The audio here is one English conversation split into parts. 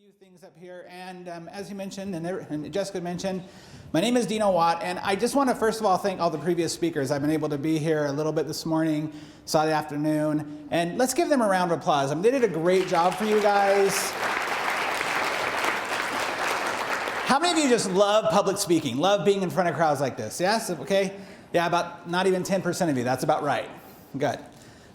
few things up here, and as you mentioned, and Jessica mentioned, my name is Dino Watt, and I just want to first of all thank all the previous speakers. I've been able to be here a little bit this morning, Saturday afternoon, and let's give them a round of applause. They did a great job for you guys. How many of you just love public speaking, love being in front of crowds like this? Yes? Okay? Yeah, about not even 10% of you. That's about right. Good.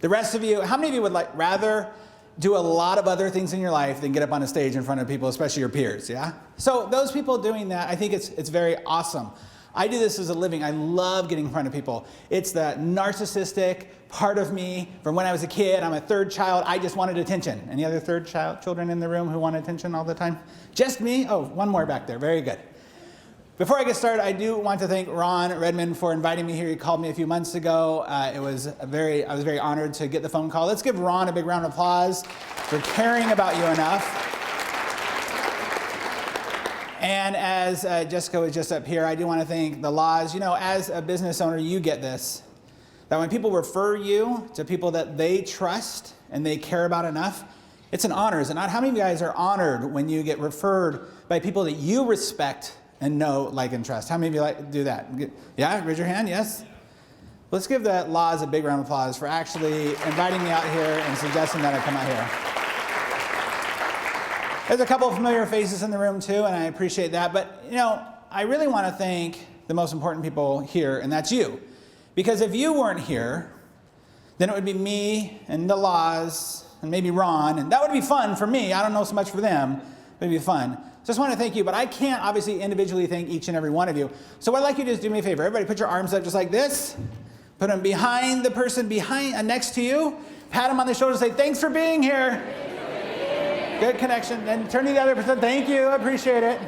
The rest of you, how many of you would rather do a lot of other things in your life than get up on a stage in front of people, especially your peers, yeah? So those people doing that, I think it's very awesome. I do this as a living. I love getting in front of people. It's the narcissistic part of me from when I was a kid. I'm a third child. I just wanted attention. Any other third children in the room who want attention all the time? Just me? Oh, one more back there. Very good. Before I get started, I do want to thank Ron Redmond for inviting me here. He called me a few months ago. I was very honored to get the phone call. Let's give Ron a big round of applause for caring about you enough. And as Jessica was just up here, I do want to thank the laws. You know, as a business owner, you get this, that when people refer you to people that they trust and they care about enough, it's an honor, is it not? How many of you guys are honored when you get referred by people that you respect and know, like, and trust? How many of you like to do that? Yeah, raise your hand, yes? Let's give the laws a big round of applause for actually inviting me out here and suggesting that I come out here. There's a couple of familiar faces in the room too, and I appreciate that. But, you know, I really want to thank the most important people here, and that's you. Because if you weren't here, then it would be me and the laws and maybe Ron, and that would be fun for me. I don't know so much for them, but it'd be fun. So I just want to thank you, but I can't obviously individually thank each and every one of you. So what I'd like you to do is do me a favor. Everybody put your arms up just like this. Put them behind the person next to you. Pat them on the shoulder and say, thanks for being here. Good connection. Then turn to the other person. Thank you. I appreciate it.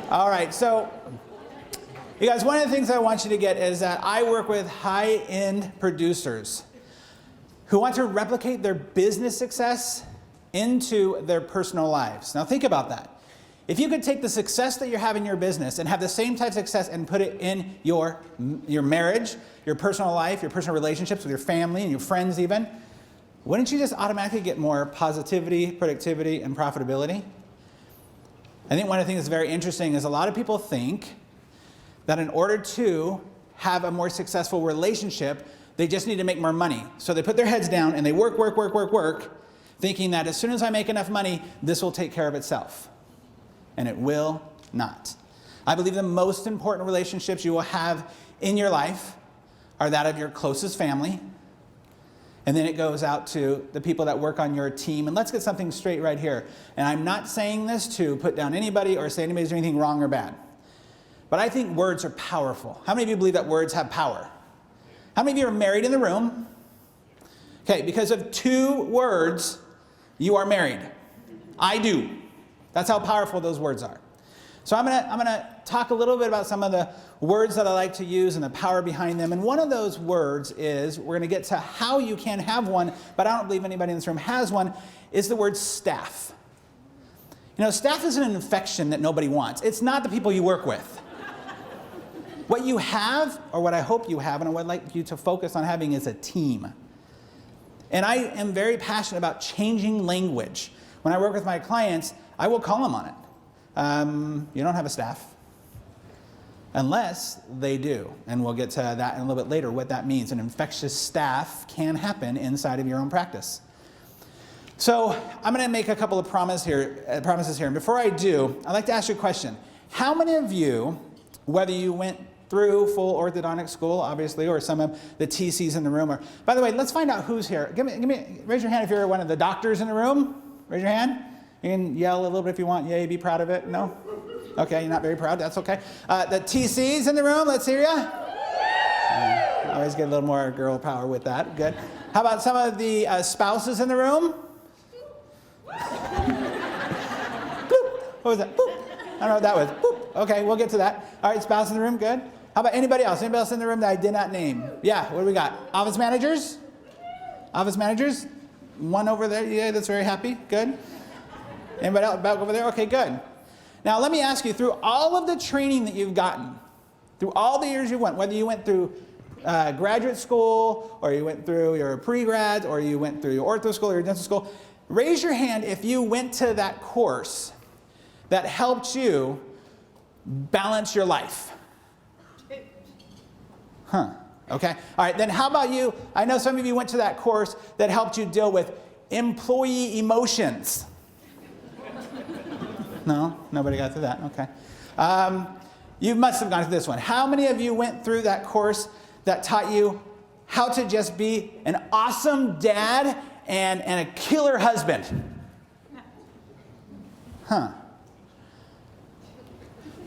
All right. So you guys, one of the things I want you to get is that I work with high-end producers who want to replicate their business success into their personal lives. Now think about that. If you could take the success that you have in your business and have the same type of success and put it in your marriage, your personal life, your personal relationships with your family and your friends even, wouldn't you just automatically get more positivity, productivity, and profitability? I think one of the things that's very interesting is a lot of people think that in order to have a more successful relationship, they just need to make more money. So they put their heads down and they work, thinking that as soon as I make enough money, this will take care of itself. And it will not. I believe the most important relationships you will have in your life are that of your closest family, and then it goes out to the people that work on your team. And let's get something straight right here. And I'm not saying this to put down anybody or say anybody's doing anything wrong or bad. But I think words are powerful. How many of you believe that words have power? How many of you are married in the room? Okay, because of 2 words, you are married. I do. That's how powerful those words are. So I'm gonna talk a little bit about some of the words that I like to use and the power behind them. And one of those words is, we're gonna get to how you can have one, but I don't believe anybody in this room has one, is the word staff. You know, staff is an infection that nobody wants. It's not the people you work with. What you have, or what I hope you have, and what I'd like you to focus on having, is a team. And I am very passionate about changing language. When I work with my clients, I will call them on it. You don't have a staff. Unless they do. And we'll get to that in a little bit later, what that means. An infectious staff can happen inside of your own practice. So I'm going to make a couple of promises here. And before I do, I'd like to ask you a question. How many of you, whether you went through full orthodontic school, obviously, or some of the TCs in the room, or, by the way, let's find out who's here. Raise your hand if you're one of the doctors in the room. Raise your hand. You can yell a little bit if you want. Yay, be proud of it. No? Okay, you're not very proud. That's okay. The TCs in the room, let's hear you. Always get a little more girl power with that. Good. How about some of the spouses in the room? What was that? Boop. I don't know what that was. Boop. Okay, we'll get to that. All right, spouse in the room, good. How about anybody else? Anybody else in the room that I did not name? Yeah, what do we got? Office managers? Office managers? One over there, yeah, that's very happy. Good. Anybody else back over there? Okay, good. Now let me ask you, through all of the training that you've gotten, through all the years you went, whether you went through graduate school, or you went through your pre-grad, or you went through your ortho school or your dental school, Raise your hand if you went to that course that helped you balance your life. Huh. Okay. All right. Then how about you? I know some of you went to that course that helped you deal with employee emotions. No? Nobody got through that? Okay. You must have gone through this one. How many of you went through that course that taught you how to just be an awesome dad and a killer husband? Huh.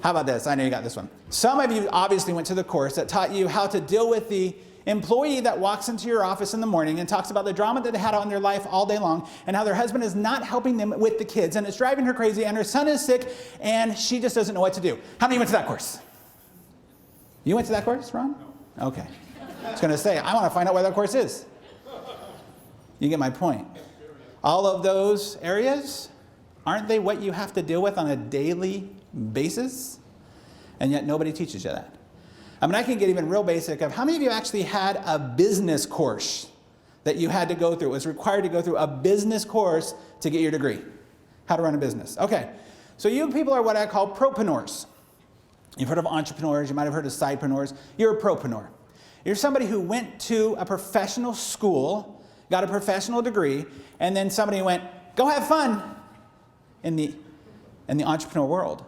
How about this? I know you got this one. Some of you obviously went to the course that taught you how to deal with the employee that walks into your office in the morning and talks about the drama that they had on their life all day long and how their husband is not helping them with the kids and it's driving her crazy and her son is sick and she just doesn't know what to do. How many went to that course? You went to that course, Ron? Okay. I was going to say, I want to find out where that course is. You get my point. All of those areas, aren't they what you have to deal with on a daily basis? And yet nobody teaches you that. I mean, I can get even real basic of how many of you actually had a business course that you had to go through? It was required to go through a business course to get your degree. How to run a business. Okay, so you people are what I call propreneurs. You've heard of entrepreneurs, you might have heard of sidepreneurs. You're a propreneur. You're somebody who went to a professional school, got a professional degree, and then somebody went, go have fun in the entrepreneur world.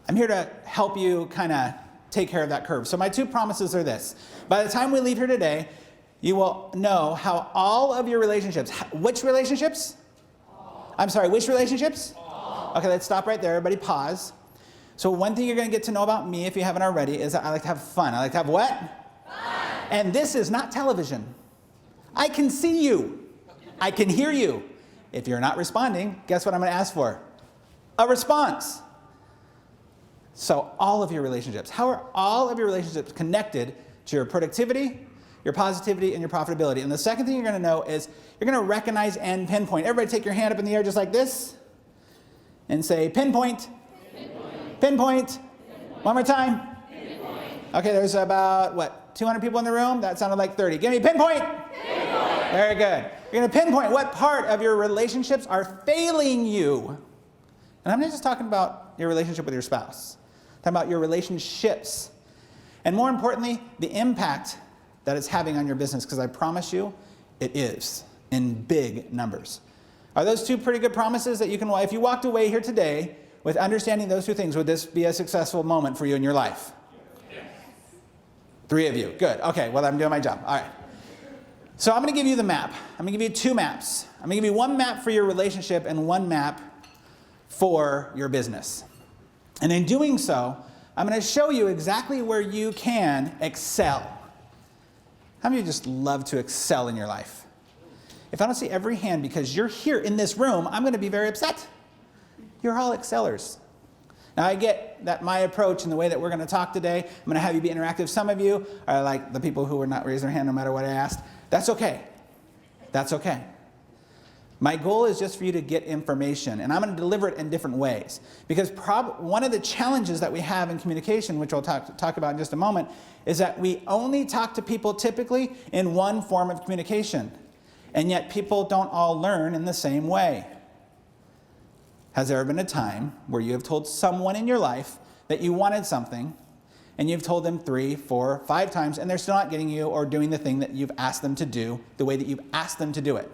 I'm here to help you kind of take care of that curve. So my two promises are this. By the time we leave here today, you will know how all of your relationships, which relationships? All. I'm sorry, which relationships? All. Okay, let's stop right there. Everybody pause. So one thing you're going to get to know about me, if you haven't already, is that I like to have fun. I like to have what? Fun. And this is not television. I can see you. I can hear you. If you're not responding, guess what I'm going to ask for? A response. So all of your relationships, how are all of your relationships connected to your productivity, your positivity, and your profitability? And the second thing you're going to know is you're going to recognize and pinpoint. Everybody take your hand up in the air just like this and say pinpoint, pinpoint, pinpoint. Pinpoint. One more time. Pinpoint. Okay, there's about, 200 people in the room? That sounded like 30. Give me pinpoint. Pinpoint. Very good. You're going to pinpoint what part of your relationships are failing you. And I'm not just talking about your relationship with your spouse. I'm talking about your relationships. And more importantly, the impact that it's having on your business, because I promise you, it is in big numbers. Are those two pretty good promises that you can, if you walked away here today with understanding those two things, would this be a successful moment for you in your life? Yes. 3 of you. Good. Okay, well, I'm doing my job. All right. So I'm going to give you the map. I'm going to give you 2 maps. I'm going to give you 1 map for your relationship and 1 map for your business. And in doing so, I'm going to show you exactly where you can excel. How many of you just love to excel in your life? If I don't see every hand because you're here in this room, I'm going to be very upset. You're all excellers. Now, I get that my approach and the way that we're going to talk today, I'm going to have you be interactive. Some of you are like the people who would not raise their hand no matter what I asked. That's okay. That's okay. My goal is just for you to get information, and I'm going to deliver it in different ways. Because one of the challenges that we have in communication, which we'll talk about in just a moment, is that we only talk to people typically in one form of communication. And yet people don't all learn in the same way. Has there ever been a time where you have told someone in your life that you wanted something, and you've told them 3, 4, 5 times, and they're still not getting you or doing the thing that you've asked them to do the way that you've asked them to do it?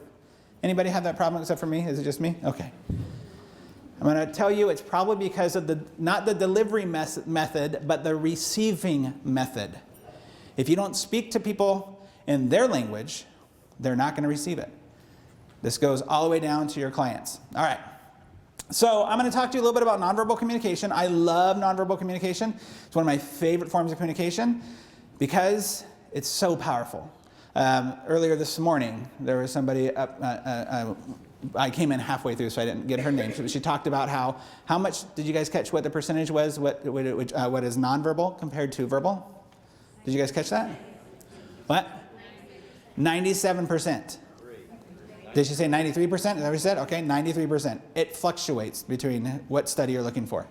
Anybody have that problem except for me? Is it just me? Okay. I'm going to tell you it's probably because of not the delivery method, but the receiving method. If you don't speak to people in their language, they're not going to receive it. This goes all the way down to your clients. All right. So I'm going to talk to you a little bit about nonverbal communication. I love nonverbal communication. It's one of my favorite forms of communication because it's so powerful. Earlier this morning, there was somebody I came in halfway through, so I didn't get her name. She talked about how much, did you guys catch what the percentage was, what is nonverbal compared to verbal? Did you guys catch that? What? 97%. Did she say 93%? Is that what she said? Okay, 93%. It fluctuates between what study you're looking for.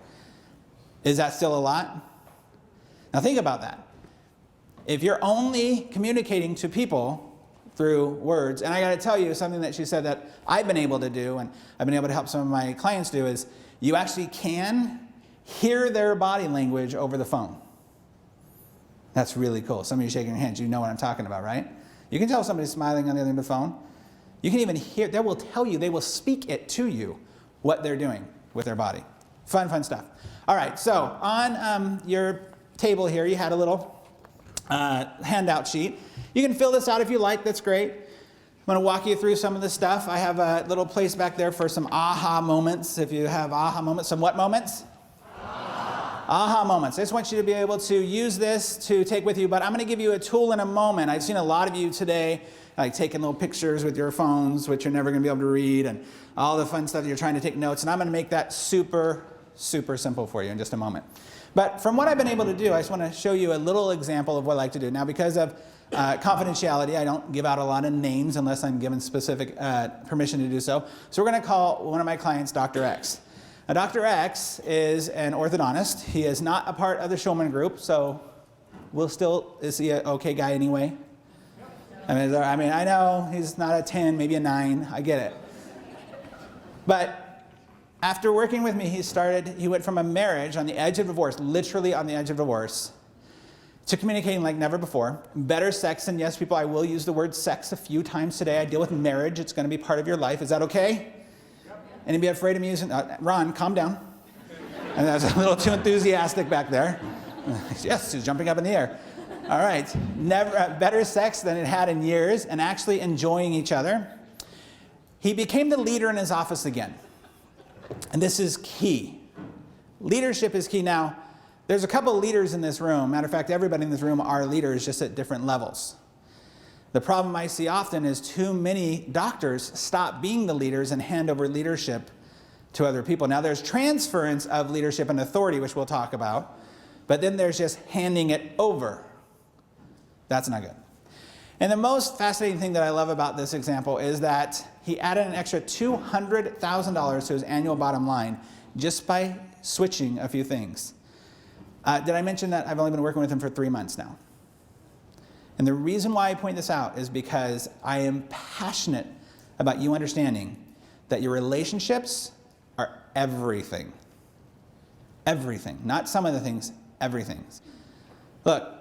Is that still a lot? Now think about that. If you're only communicating to people through words. And I got to tell you, something that she said that I've been able to do, and I've been able to help some of my clients do, is you actually can hear their body language over the phone. That's really cool. Some of you shaking your hands, you know what I'm talking about, right? You can tell somebody's smiling on the other end of the phone. You can even hear, they will tell you, they will speak it to you, what they're doing with their body. Fun stuff. All right, so on your table here, you had a little handout sheet. You can fill this out if you like, that's great. I'm going to walk you through some of the stuff. I have a little place back there for some aha moments. If you have aha moments, some what moments? Aha moments. I just want you to be able to use this to take with you, but I'm going to give you a tool in a moment. I've seen a lot of you today like taking little pictures with your phones, which you're never going to be able to read, and all the fun stuff that you're trying to take notes, and I'm going to make that super simple for you in just a moment. But from what I've been able to do, I just want to show you a little example of what I like to do. Now, because of confidentiality, I don't give out a lot of names unless I'm given specific permission to do so. So we're going to call one of my clients Dr. X. Now, Dr. X is an orthodontist. He is not a part of the Schulman Group, so is he an okay guy anyway? I mean, I know he's not a 10, maybe a 9. I get it. But after working with me, he went from a marriage on the edge of divorce, literally on the edge of divorce, to communicating like never before. Better sex, and yes, people, I will use the word sex a few times today. I deal with marriage. It's going to be part of your life. Is that okay? Anybody afraid of me using, Ron, calm down. And that was a little too enthusiastic back there. Yes, he's jumping up in the air. All right, better sex than it had in years, and actually enjoying each other. He became the leader in his office again. And this is key. Leadership is key. Now, there's a couple of leaders in this room. Matter of fact, everybody in this room are leaders, just at different levels. The problem I see often is too many doctors stop being the leaders and hand over leadership to other people. Now, there's transference of leadership and authority, which we'll talk about, but then there's just handing it over. That's not good. And the most fascinating thing that I love about this example is that he added an extra $200,000 to his annual bottom line just by switching a few things. Did I mention that I've only been working with him for 3 months now? And the reason why I point this out is because I am passionate about you understanding that your relationships are everything. Everything. Not some of the things, everything. Look,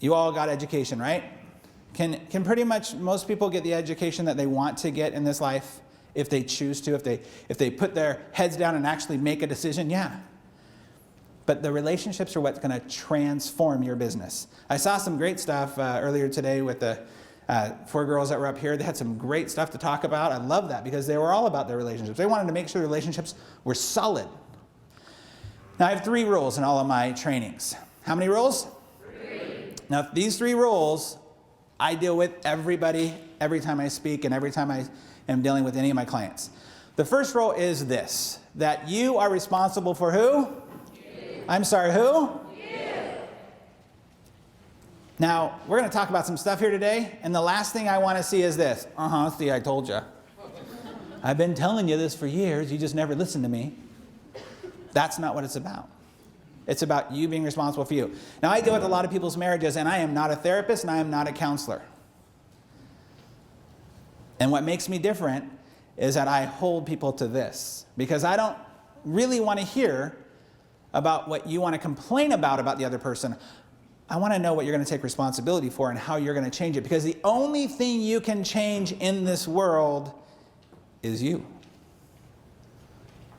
you all got education, right? Can pretty much most people get the education that they want to get in this life if they choose to, if they put their heads down and actually make a decision? Yeah. But the relationships are what's going to transform your business. I saw some great stuff earlier today with the 4 girls that were up here. They had some great stuff to talk about. I love that because they were all about their relationships. They wanted to make sure the relationships were solid. Now, I have 3 rules in all of my trainings. How many rules? 3. Now, these 3 rules I deal with everybody every time I speak and every time I am dealing with any of my clients. The first rule is this, that you are responsible for who? I'm sorry, who? You. Now, we're going to talk about some stuff here today, and the last thing I want to see is this. See, I told you. I've been telling you this for years, you just never listened to me. That's not what it's about. It's about you being responsible for you. Now, I deal with a lot of people's marriages, and I am not a therapist, and I am not a counselor. And what makes me different is that I hold people to this, because I don't really want to hear about what you want to complain about the other person. I want to know what you're going to take responsibility for and how you're going to change it. Because the only thing you can change in this world is you.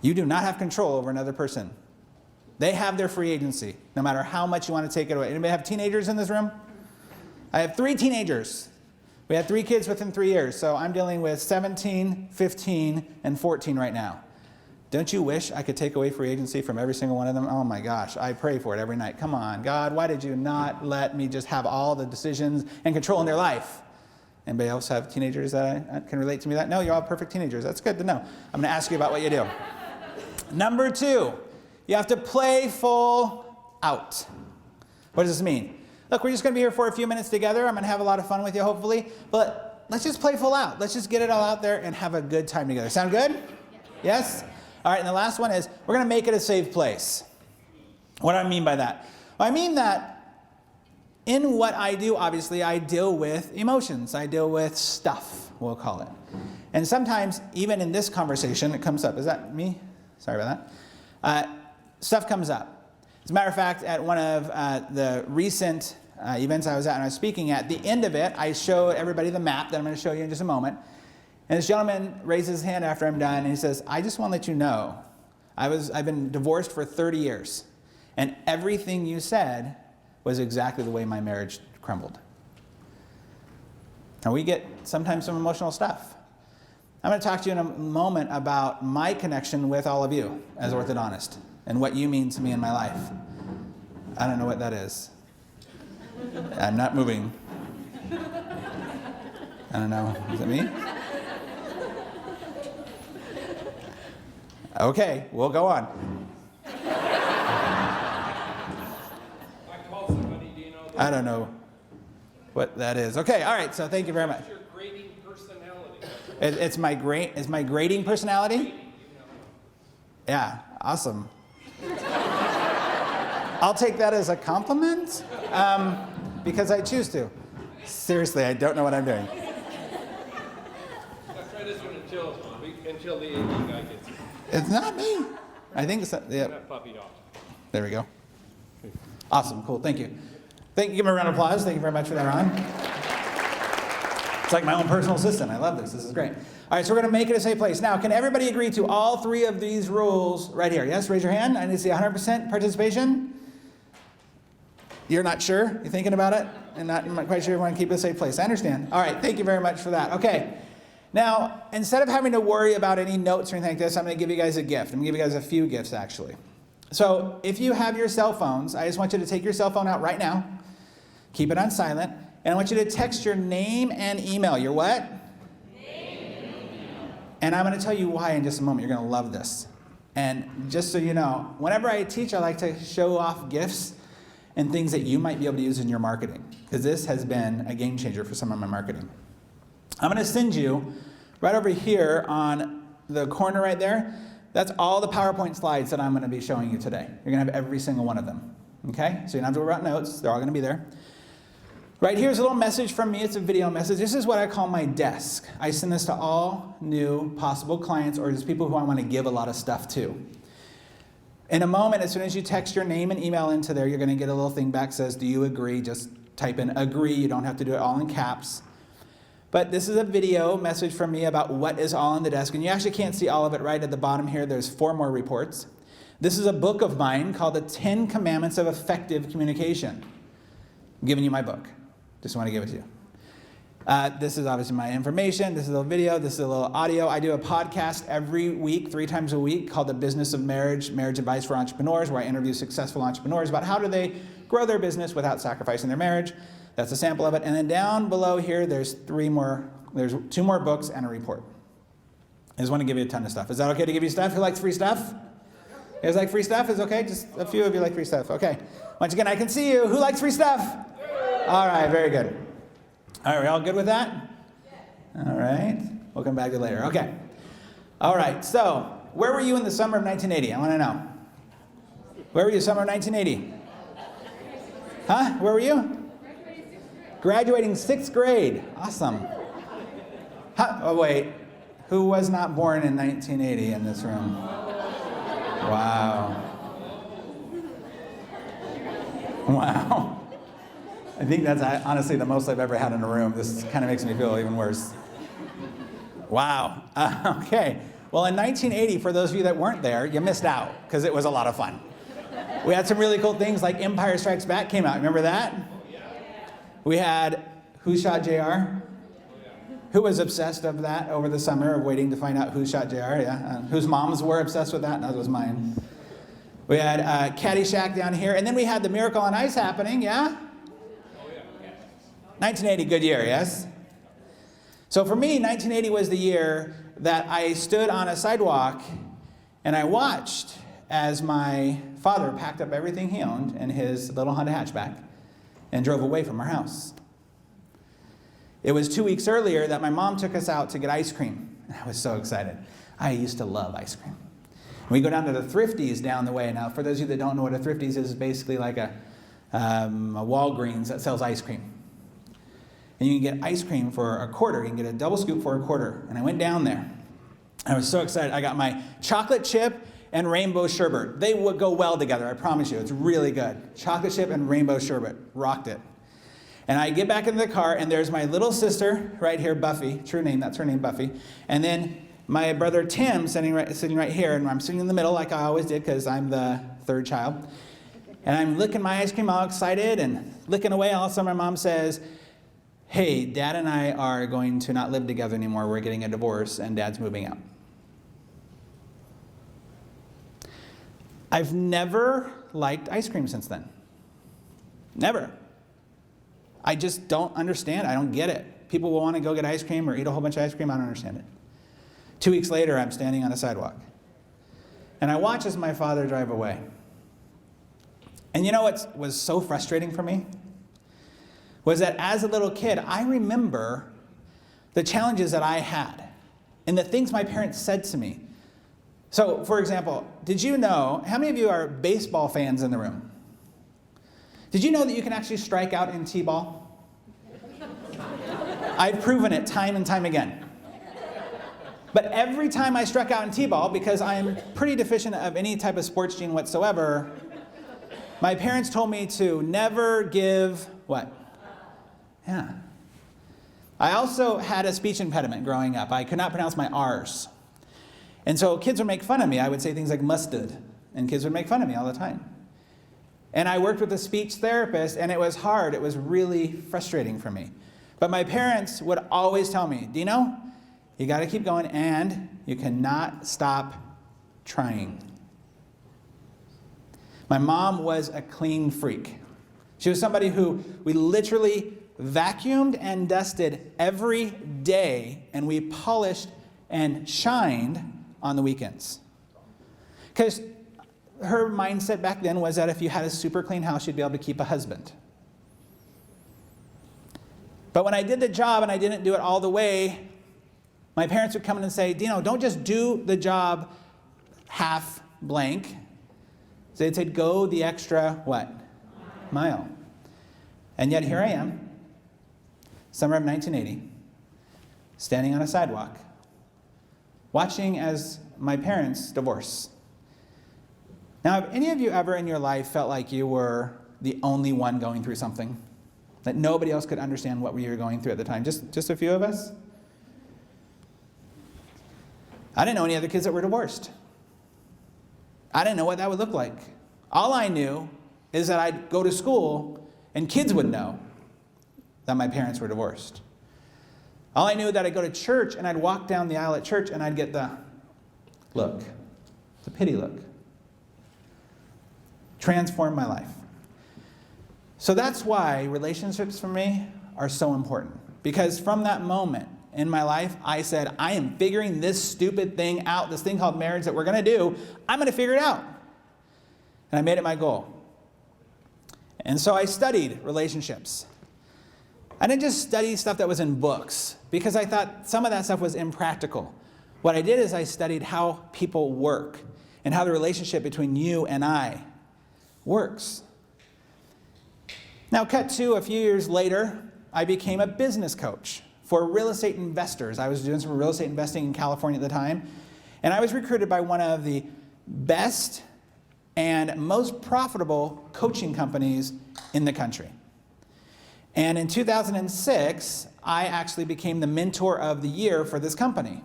You do not have control over another person. They have their free agency, no matter how much you want to take it away. Anybody have teenagers in this room? I have 3 teenagers. We had 3 kids within 3 years. So I'm dealing with 17, 15, and 14 right now. Don't you wish I could take away free agency from every single one of them? Oh my gosh, I pray for it every night. Come on, God, why did you not let me just have all the decisions and control in their life? Anybody else have teenagers that can relate to me? No, you're all perfect teenagers. That's good to know. I'm going to ask you about what you do. Number 2, you have to play full out. What does this mean? Look, we're just going to be here for a few minutes together. I'm going to have a lot of fun with you, hopefully. But let's just play full out. Let's just get it all out there and have a good time together. Sound good? Yes? All right, and the last one is we're going to make it a safe place. What do I mean by that? Well, I mean that in what I do, obviously, I deal with emotions. I deal with stuff, we'll call it. And sometimes, even in this conversation, it comes up. Is that me? Sorry about that. Stuff comes up. As a matter of fact, at one of the recent events I was at and I was speaking at, the end of it, I showed everybody the map that I'm going to show you in just a moment. And this gentleman raises his hand after I'm done, and he says, I just want to let you know, I've been divorced for 30 years, and everything you said was exactly the way my marriage crumbled. And we get sometimes some emotional stuff. I'm going to talk to you in a moment about my connection with all of you as orthodontist and what you mean to me in my life. I don't know what that is. I'm not moving. I don't know. Is it me? Okay, we'll go on. I don't know what that is. Okay, all right, so thank you very much. Your grading personality. It's my grading personality? Yeah, awesome. I'll take that as a compliment because I choose to. Seriously, I don't know what I'm doing. Let's try this one until the AV guy gets it. It's not me. I think it's, yeah. That puppy dog. There we go. Awesome, cool, thank you. Thank you, give me a round of applause. Thank you very much for that, Ron. It's like my own personal assistant. I love this. This is great. All right, so we're going to make it a safe place. Now, can everybody agree to all three of these rules right here? Yes, raise your hand. I need to see 100% participation. You're not sure? You're thinking about it? And not quite sure you want to keep it a safe place. I understand. All right, thank you very much for that. Okay. Now, instead of having to worry about any notes or anything like this, I'm going to give you guys a gift. I'm going to give you guys a few gifts, actually. So if you have your cell phones, I just want you to take your cell phone out right now. Keep it on silent. And I want you to text your name and email. Your what? Name and email. And I'm going to tell you why in just a moment. You're going to love this. And just so you know, whenever I teach, I like to show off gifts and things that you might be able to use in your marketing. Because this has been a game changer for some of my marketing. I'm going to send you right over here on the corner right there. That's all the PowerPoint slides that I'm going to be showing you today. You're going to have every single one of them. Okay? So you don't have to worry about notes. They're all going to be there. Right here's a little message from me. It's a video message. This is what I call my desk. I send this to all new possible clients or just people who I want to give a lot of stuff to. In a moment, as soon as you text your name and email into there, you're going to get a little thing back that says, do you agree? Just type in agree. You don't have to do it all in caps. But this is a video message from me about what is all on the desk. And you actually can't see all of it right at the bottom here. There's 4 more reports. This is a book of mine called The 10 Commandments of Effective Communication. I'm giving you my book. Just want to give it to you. This is obviously my information. This is a little video. This is a little audio. I do a podcast every week, 3 times a week, called The Business of Marriage, Marriage Advice for Entrepreneurs, where I interview successful entrepreneurs about how do they grow their business without sacrificing their marriage. That's a sample of it. And then down below here, there's 2 more books and a report. I just want to give you a ton of stuff. Is that okay to give you stuff? Who likes free stuff? You guys like free stuff? Is okay? Just a few of you like free stuff. Okay. Once again, I can see you. Who likes free stuff? All right, very good. All right, we all good with that? All right. We'll come back to it later. Okay. All right, so where were you in the summer of 1980? I want to know. Where were you summer of 1980? Huh? Where were you? Graduating 6th grade. Awesome. Huh? Oh, wait. Who was not born in 1980 in this room? Wow. Wow. I think that's honestly the most I've ever had in a room. This kind of makes me feel even worse. Wow. Okay. Well, in 1980, for those of you that weren't there, you missed out because it was a lot of fun. We had some really cool things like Empire Strikes Back came out. Remember that? We had Who Shot JR? Who was obsessed of that over the summer of waiting to find out who shot JR? Yeah. Whose moms were obsessed with that? That was mine. We had Caddyshack down here. And then we had The Miracle on Ice happening. Yeah? 1980, good year, yes? So for me, 1980 was the year that I stood on a sidewalk and I watched as my father packed up everything he owned in his little Honda hatchback and drove away from our house. It was 2 weeks earlier that my mom took us out to get ice cream. I was so excited. I used to love ice cream. We go down to the Thrifties down the way. Now, for those of you that don't know what a Thrifties is, it's basically like a a Walgreens that sells ice cream. And you can get ice cream for $0.25. You can get a double scoop for $0.25. And I went down there. I was so excited. I got my chocolate chip and rainbow sherbet. They would go well together, I promise you. It's really good. Chocolate chip and rainbow sherbet. Rocked it. And I get back into the car, and there's my little sister right here, Buffy. True name, that's her name, Buffy. And then my brother Tim sitting right here, and I'm sitting in the middle like I always did because I'm the third child. And I'm licking my ice cream all excited and licking away. All of a sudden my mom says, hey, Dad and I are going to not live together anymore. We're getting a divorce, and Dad's moving out. I've never liked ice cream since then. Never. I just don't understand. I don't get it. People will want to go get ice cream or eat a whole bunch of ice cream. I don't understand it. 2 weeks later, I'm standing on a sidewalk. And I watch as my father drive away. And you know what was so frustrating for me? Was that as a little kid, I remember the challenges that I had and the things my parents said to me. So, for example, did you know, how many of you are baseball fans in the room? Did you know that you can actually strike out in T-ball? I've proven it time and time again. But every time I struck out in T-ball, because I am pretty deficient of any type of sports gene whatsoever, my parents told me to never give what? Yeah. I also had a speech impediment growing up. I could not pronounce my R's. And so kids would make fun of me. I would say things like mustard, and kids would make fun of me all the time. And I worked with a speech therapist, and it was hard. It was really frustrating for me. But my parents would always tell me, Dino, you got to keep going, and you cannot stop trying. My mom was a clean freak. She was somebody who we literally vacuumed and dusted every day, and we polished and shined on the weekends. Because her mindset back then was that if you had a super clean house, you'd be able to keep a husband. But when I did the job and I didn't do it all the way, my parents would come in and say, Dino, don't just do the job half blank. So they'd say, go the extra, what? Mile. And yet here I am, summer of 1980, standing on a sidewalk, watching as my parents divorce. Now, have any of you ever in your life felt like you were the only one going through something? That nobody else could understand what you were going through at the time? Just a few of us? I didn't know any other kids that were divorced. I didn't know what that would look like. All I knew is that I'd go to school and kids would know that my parents were divorced. All I knew is that I'd go to church and I'd walk down the aisle at church and I'd get the look, the pity look. Transformed my life. So that's why relationships for me are so important. Because from that moment in my life, I said, I am figuring this stupid thing out, this thing called marriage that we're going to do, I'm going to figure it out. And I made it my goal. And so I studied relationships. I didn't just study stuff that was in books, because I thought some of that stuff was impractical. What I did is I studied how people work and how the relationship between you and I works. Now, cut to a few years later, I became a business coach for real estate investors. I was doing some real estate investing in California at the time, and I was recruited by one of the best and most profitable coaching companies in the country. And in 2006, I actually became the mentor of the year for this company.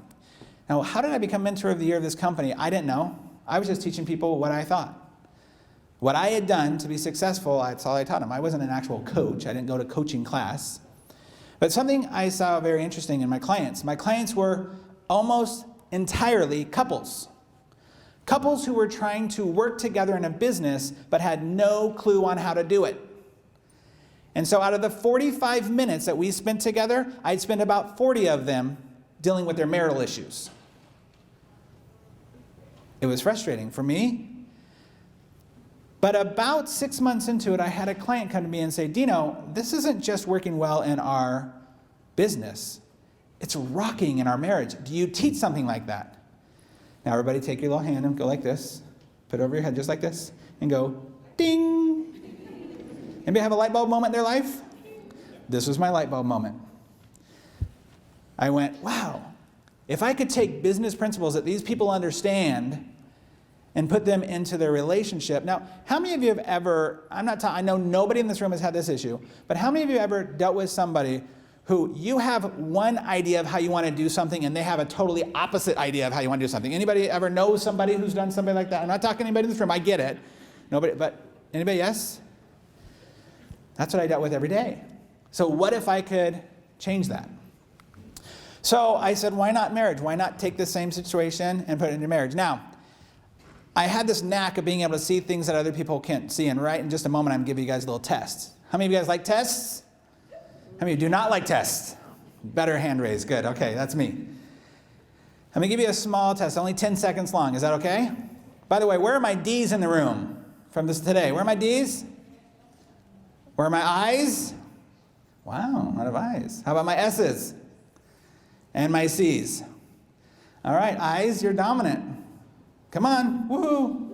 Now, how did I become mentor of the year of this company? I didn't know. I was just teaching people what I thought. What I had done to be successful, that's all I taught them. I wasn't an actual coach. I didn't go to coaching class. But something I saw very interesting in my clients. My clients were almost entirely couples. Couples who were trying to work together in a business but had no clue on how to do it. And so out of the 45 minutes that we spent together, I'd spend about 40 of them dealing with their marital issues. It was frustrating for me. But about 6 months into it, I had a client come to me and say, Dino, this isn't just working well in our business. It's rocking in our marriage. Do you teach something like that? Now, everybody take your little hand and go like this. Put it over your head just like this. And go, ding. Anybody have a light bulb moment in their life? This was my light bulb moment. I went, wow, if I could take business principles that these people understand and put them into their relationship. Now, how many of you have ever, I know nobody in this room has had this issue, but how many of you have ever dealt with somebody who you have one idea of how you want to do something and they have a totally opposite idea of how you want to do something? Anybody ever know somebody who's done something like that? I'm not talking to anybody in this room, I get it. Nobody, but anybody, yes? That's what I dealt with every day. So what if I could change that? So I said, why not marriage? Why not take the same situation and put it into marriage? Now, I had this knack of being able to see things that other people can't see, and right in just a moment I'm going to give you guys a little test. How many of you guys like tests? How many of you do not like tests? Better hand raise. Good. Okay, that's me. I'm going to give you a small test, only 10 seconds long. Is that okay? By the way, where are my D's in the room from this today? Where are my D's? Where are my I's? Wow, out of I's. How about my S's? And my C's? All right, I's, you're dominant. Come on, woohoo.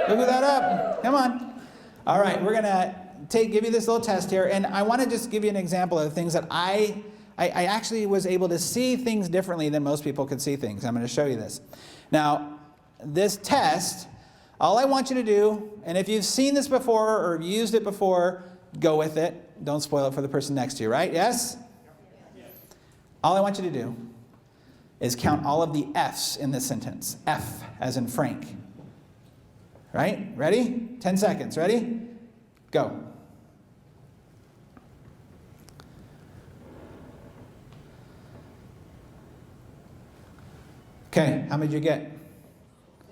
Look that up. Come on. All right, we're going to give you this little test here, and I want to just give you an example of the things that I actually was able to see things differently than most people could see things. I'm going to show you this. Now, this test, all I want you to do, and if you've seen this before or used it before, go with it. Don't spoil it for the person next to you, right? Yes? All I want you to do is count all of the F's in this sentence. F as in Frank. Right? Ready? 10 seconds. Ready? Go. Okay, how many did you get?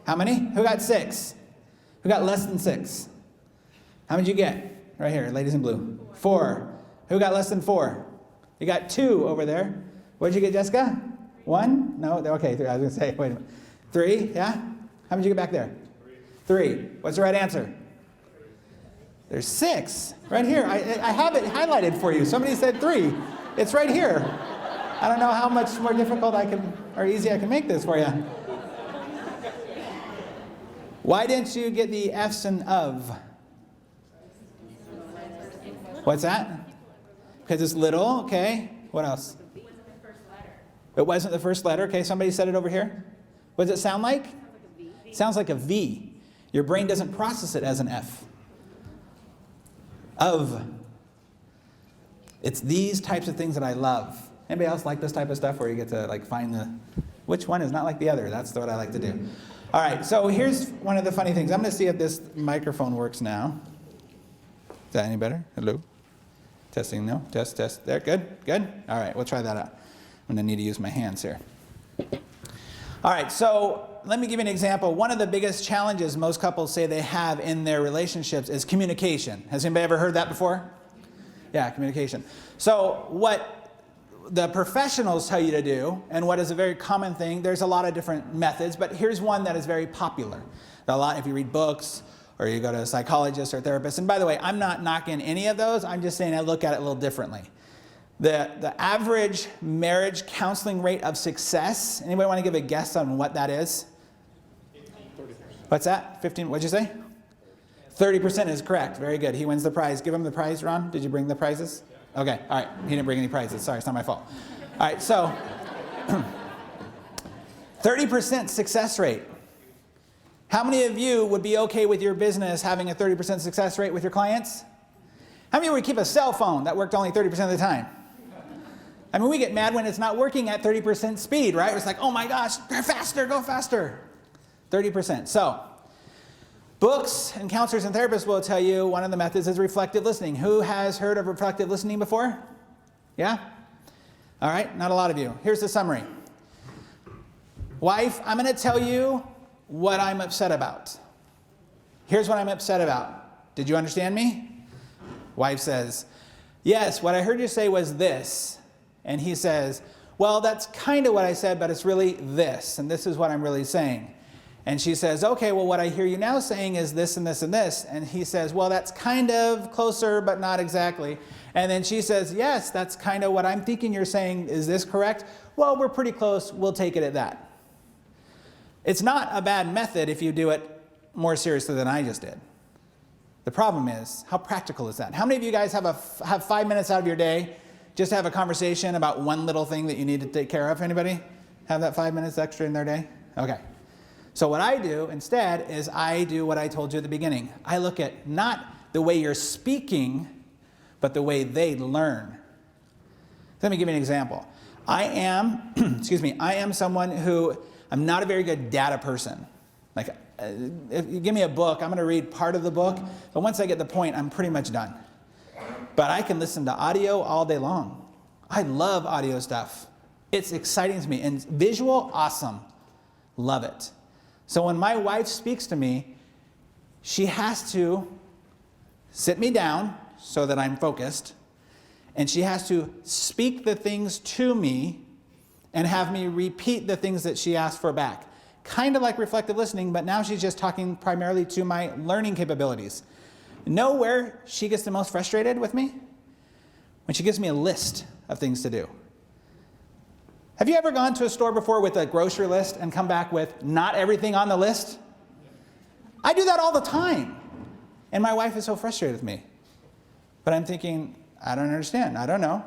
How many? Who got 6? Who got less than 6? How many did you get? Right here, ladies in blue. 4. Who got less than 4? You got 2 over there. What did you get, Jessica? 1? No? Okay, 3. I was going to say, wait a minute. 3, yeah? How many did you get back there? 3. What's the right answer? There's 6. Right here. I have it highlighted for you. Somebody said 3. It's right here. I don't know how much more difficult or easy I can make this for you. Why didn't you get the F's and of? What's that? Because it's little, okay. What else? It wasn't the first letter. Okay, somebody said it over here. What does it sound like? It sounds like a V. Your brain doesn't process it as an F. Of. It's these types of things that I love. Anybody else like this type of stuff where you get to find which one is not like the other? That's what I like to do. All right, so here's one of the funny things. I'm going to see if this microphone works now. Is that any better? Hello? Testing, no? Test. There, good? All right, we'll try that out. I'm going to need to use my hands here. All right, so let me give you an example. One of the biggest challenges most couples say they have in their relationships is communication. Has anybody ever heard that before? Yeah, communication. So what the professionals tell you to do, and what is a very common thing, there's a lot of different methods, but here's one that is very popular. If you read books, or you go to a psychologist or a therapist, and by the way, I'm not knocking any of those, I'm just saying I look at it a little differently. The average marriage counseling rate of success, anybody want to give a guess on what that is? 30%. What's that? 15, what'd you say? 30% is correct. Very good. He wins the prize. Give him the prize, Ron. Did you bring the prizes? Okay, all right. He didn't bring any prizes. Sorry, it's not my fault. All right, so 30% success rate. How many of you would be okay with your business having a 30% success rate with your clients? How many would keep a cell phone that worked only 30% of the time? I mean, we get mad when it's not working at 30% speed, right? It's like, oh my gosh, go faster. 30%. So, books and counselors and therapists will tell you one of the methods is reflective listening. Who has heard of reflective listening before? Yeah? All right, not a lot of you. Here's the summary. Wife, I'm going to tell you what I'm upset about. Here's what I'm upset about. Did you understand me? Wife says, yes, what I heard you say was this. And he says, well, that's kind of what I said, but it's really this. And this is what I'm really saying. And she says, okay, well, what I hear you now saying is this and this and this. And he says, well, that's kind of closer, but not exactly. And then she says, yes, that's kind of what I'm thinking you're saying. Is this correct? Well, we're pretty close. We'll take it at that. It's not a bad method if you do it more seriously than I just did. The problem is, how practical is that? How many of you guys have 5 minutes out of your day just to have a conversation about one little thing that you need to take care of? Anybody have that 5 minutes extra in their day? Okay. So what I do instead is I do what I told you at the beginning. I look at not the way you're speaking, but the way they learn. Let me give you an example. I am someone who, I'm not a very good data person. Like, if you give me a book, I'm going to read part of the book, but once I get the point, I'm pretty much done. But I can listen to audio all day long. I love audio stuff. It's exciting to me. And visual, awesome. Love it. So when my wife speaks to me, she has to sit me down so that I'm focused, and she has to speak the things to me and have me repeat the things that she asked for back. Kind of like reflective listening, but now she's just talking primarily to my learning capabilities. Know where she gets the most frustrated with me? When she gives me a list of things to do. Have you ever gone to a store before with a grocery list and come back with not everything on the list? I do that all the time. And my wife is so frustrated with me. But I'm thinking, I don't understand. I don't know.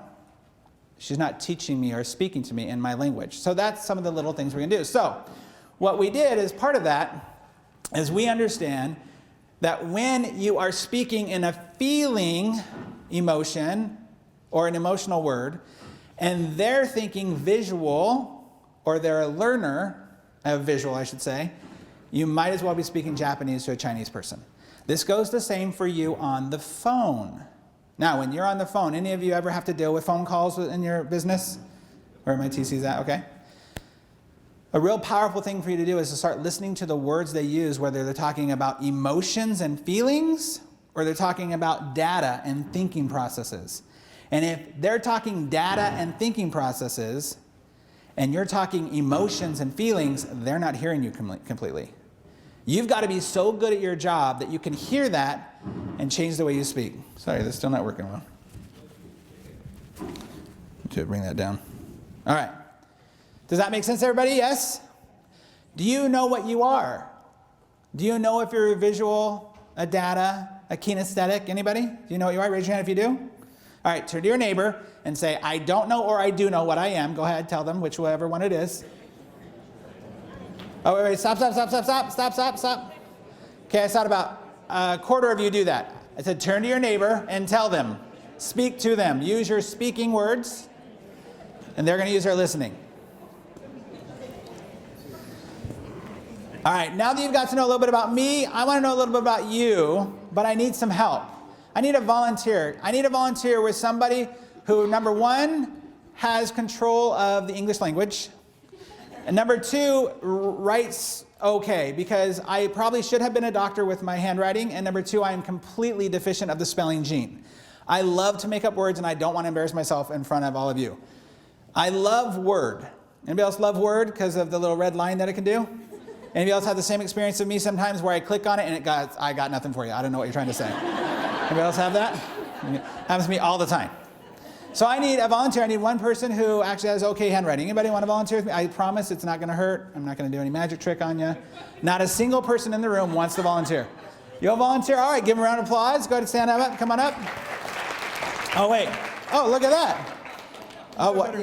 She's not teaching me or speaking to me in my language. So that's some of the little things we can do. So what we did as part of that is we understand that when you are speaking in a feeling emotion or an emotional word, and they're thinking visual, or they're a learner of visual, I should say, you might as well be speaking Japanese to a Chinese person. This goes the same for you on the phone. Now, when you're on the phone, any of you ever have to deal with phone calls in your business? Where are my TCs at? Okay. A real powerful thing for you to do is to start listening to the words they use, whether they're talking about emotions and feelings, or they're talking about data and thinking processes. And if they're talking data and thinking processes, and you're talking emotions and feelings, they're not hearing you completely. You've got to be so good at your job that you can hear that and change the way you speak. Sorry, that's still not working well. To bring that down. All right. Does that make sense, everybody? Yes? Do you know what you are? Do you know if you're a visual, a data, a kinesthetic? Anybody? Do you know what you are? Raise your hand if you do. All right, turn to your neighbor and say, I don't know or I do know what I am. Go ahead, tell them whichever one it is. Oh, wait, stop. Okay, I saw about a quarter of you do that. I said, turn to your neighbor and tell them. Speak to them. Use your speaking words, and they're going to use their listening. All right, now that you've got to know a little bit about me, I want to know a little bit about you, but I need some help. I need a volunteer. I need a volunteer with somebody who, number one, has control of the English language, and number two, writes okay, because I probably should have been a doctor with my handwriting, and number two, I am completely deficient of the spelling gene. I love to make up words, and I don't want to embarrass myself in front of all of you. I love Word. Anybody else love Word because of the little red line that it can do? Anybody else have the same experience of me sometimes where I click on it and I got nothing for you. I don't know what you're trying to say. Anybody else have that? It happens to me all the time. So I need a volunteer. I need one person who actually has okay handwriting. Anybody want to volunteer with me? I promise it's not going to hurt. I'm not going to do any magic trick on you. Not a single person in the room wants to volunteer. You'll volunteer? All right, give him a round of applause. Go ahead and stand up. Come on up. Oh, wait. Oh, look at that. Oh, what?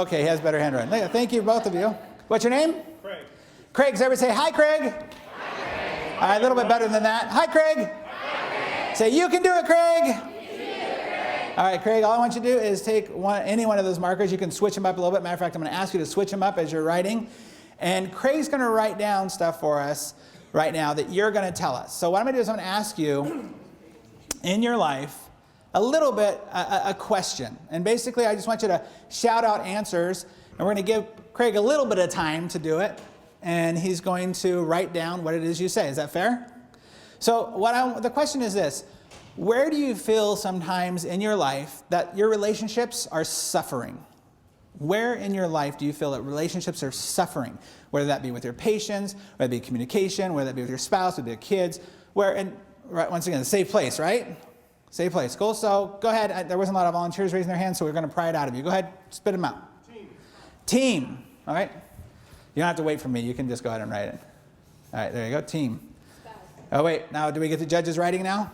Okay, he has better handwriting. Thank you, both of you. What's your name? Craig. Craig, everybody say, hi, Craig. Hi, Craig. All right, a little bit better than that. Hi, Craig. Hi, Craig. Say, you can do it, Craig. All right, Craig, all I want you to do is take any one of those markers. You can switch them up a little bit. Matter of fact, I'm going to ask you to switch them up as you're writing. And Craig's going to write down stuff for us right now that you're going to tell us. So what I'm going to do is I'm going to ask you, in your life, a little bit, a question. And basically, I just want you to shout out answers. And we're going to give Craig a little bit of time to do it. And he's going to write down what it is you say. Is that fair? So the question is this. Where do you feel sometimes in your life that your relationships are suffering? Where in your life do you feel that relationships are suffering? Whether that be with your patients, whether it be communication, whether that be with your spouse, whether it be your kids. Once again, a safe place, right? Safe place. Cool. So go ahead. There wasn't a lot of volunteers raising their hands, so we're going to pry it out of you. Go ahead. Spit them out. Team. All right. You don't have to wait for me. You can just go ahead and write it. All right. There you go. Team. Oh, wait. Now, do we get the judges writing now?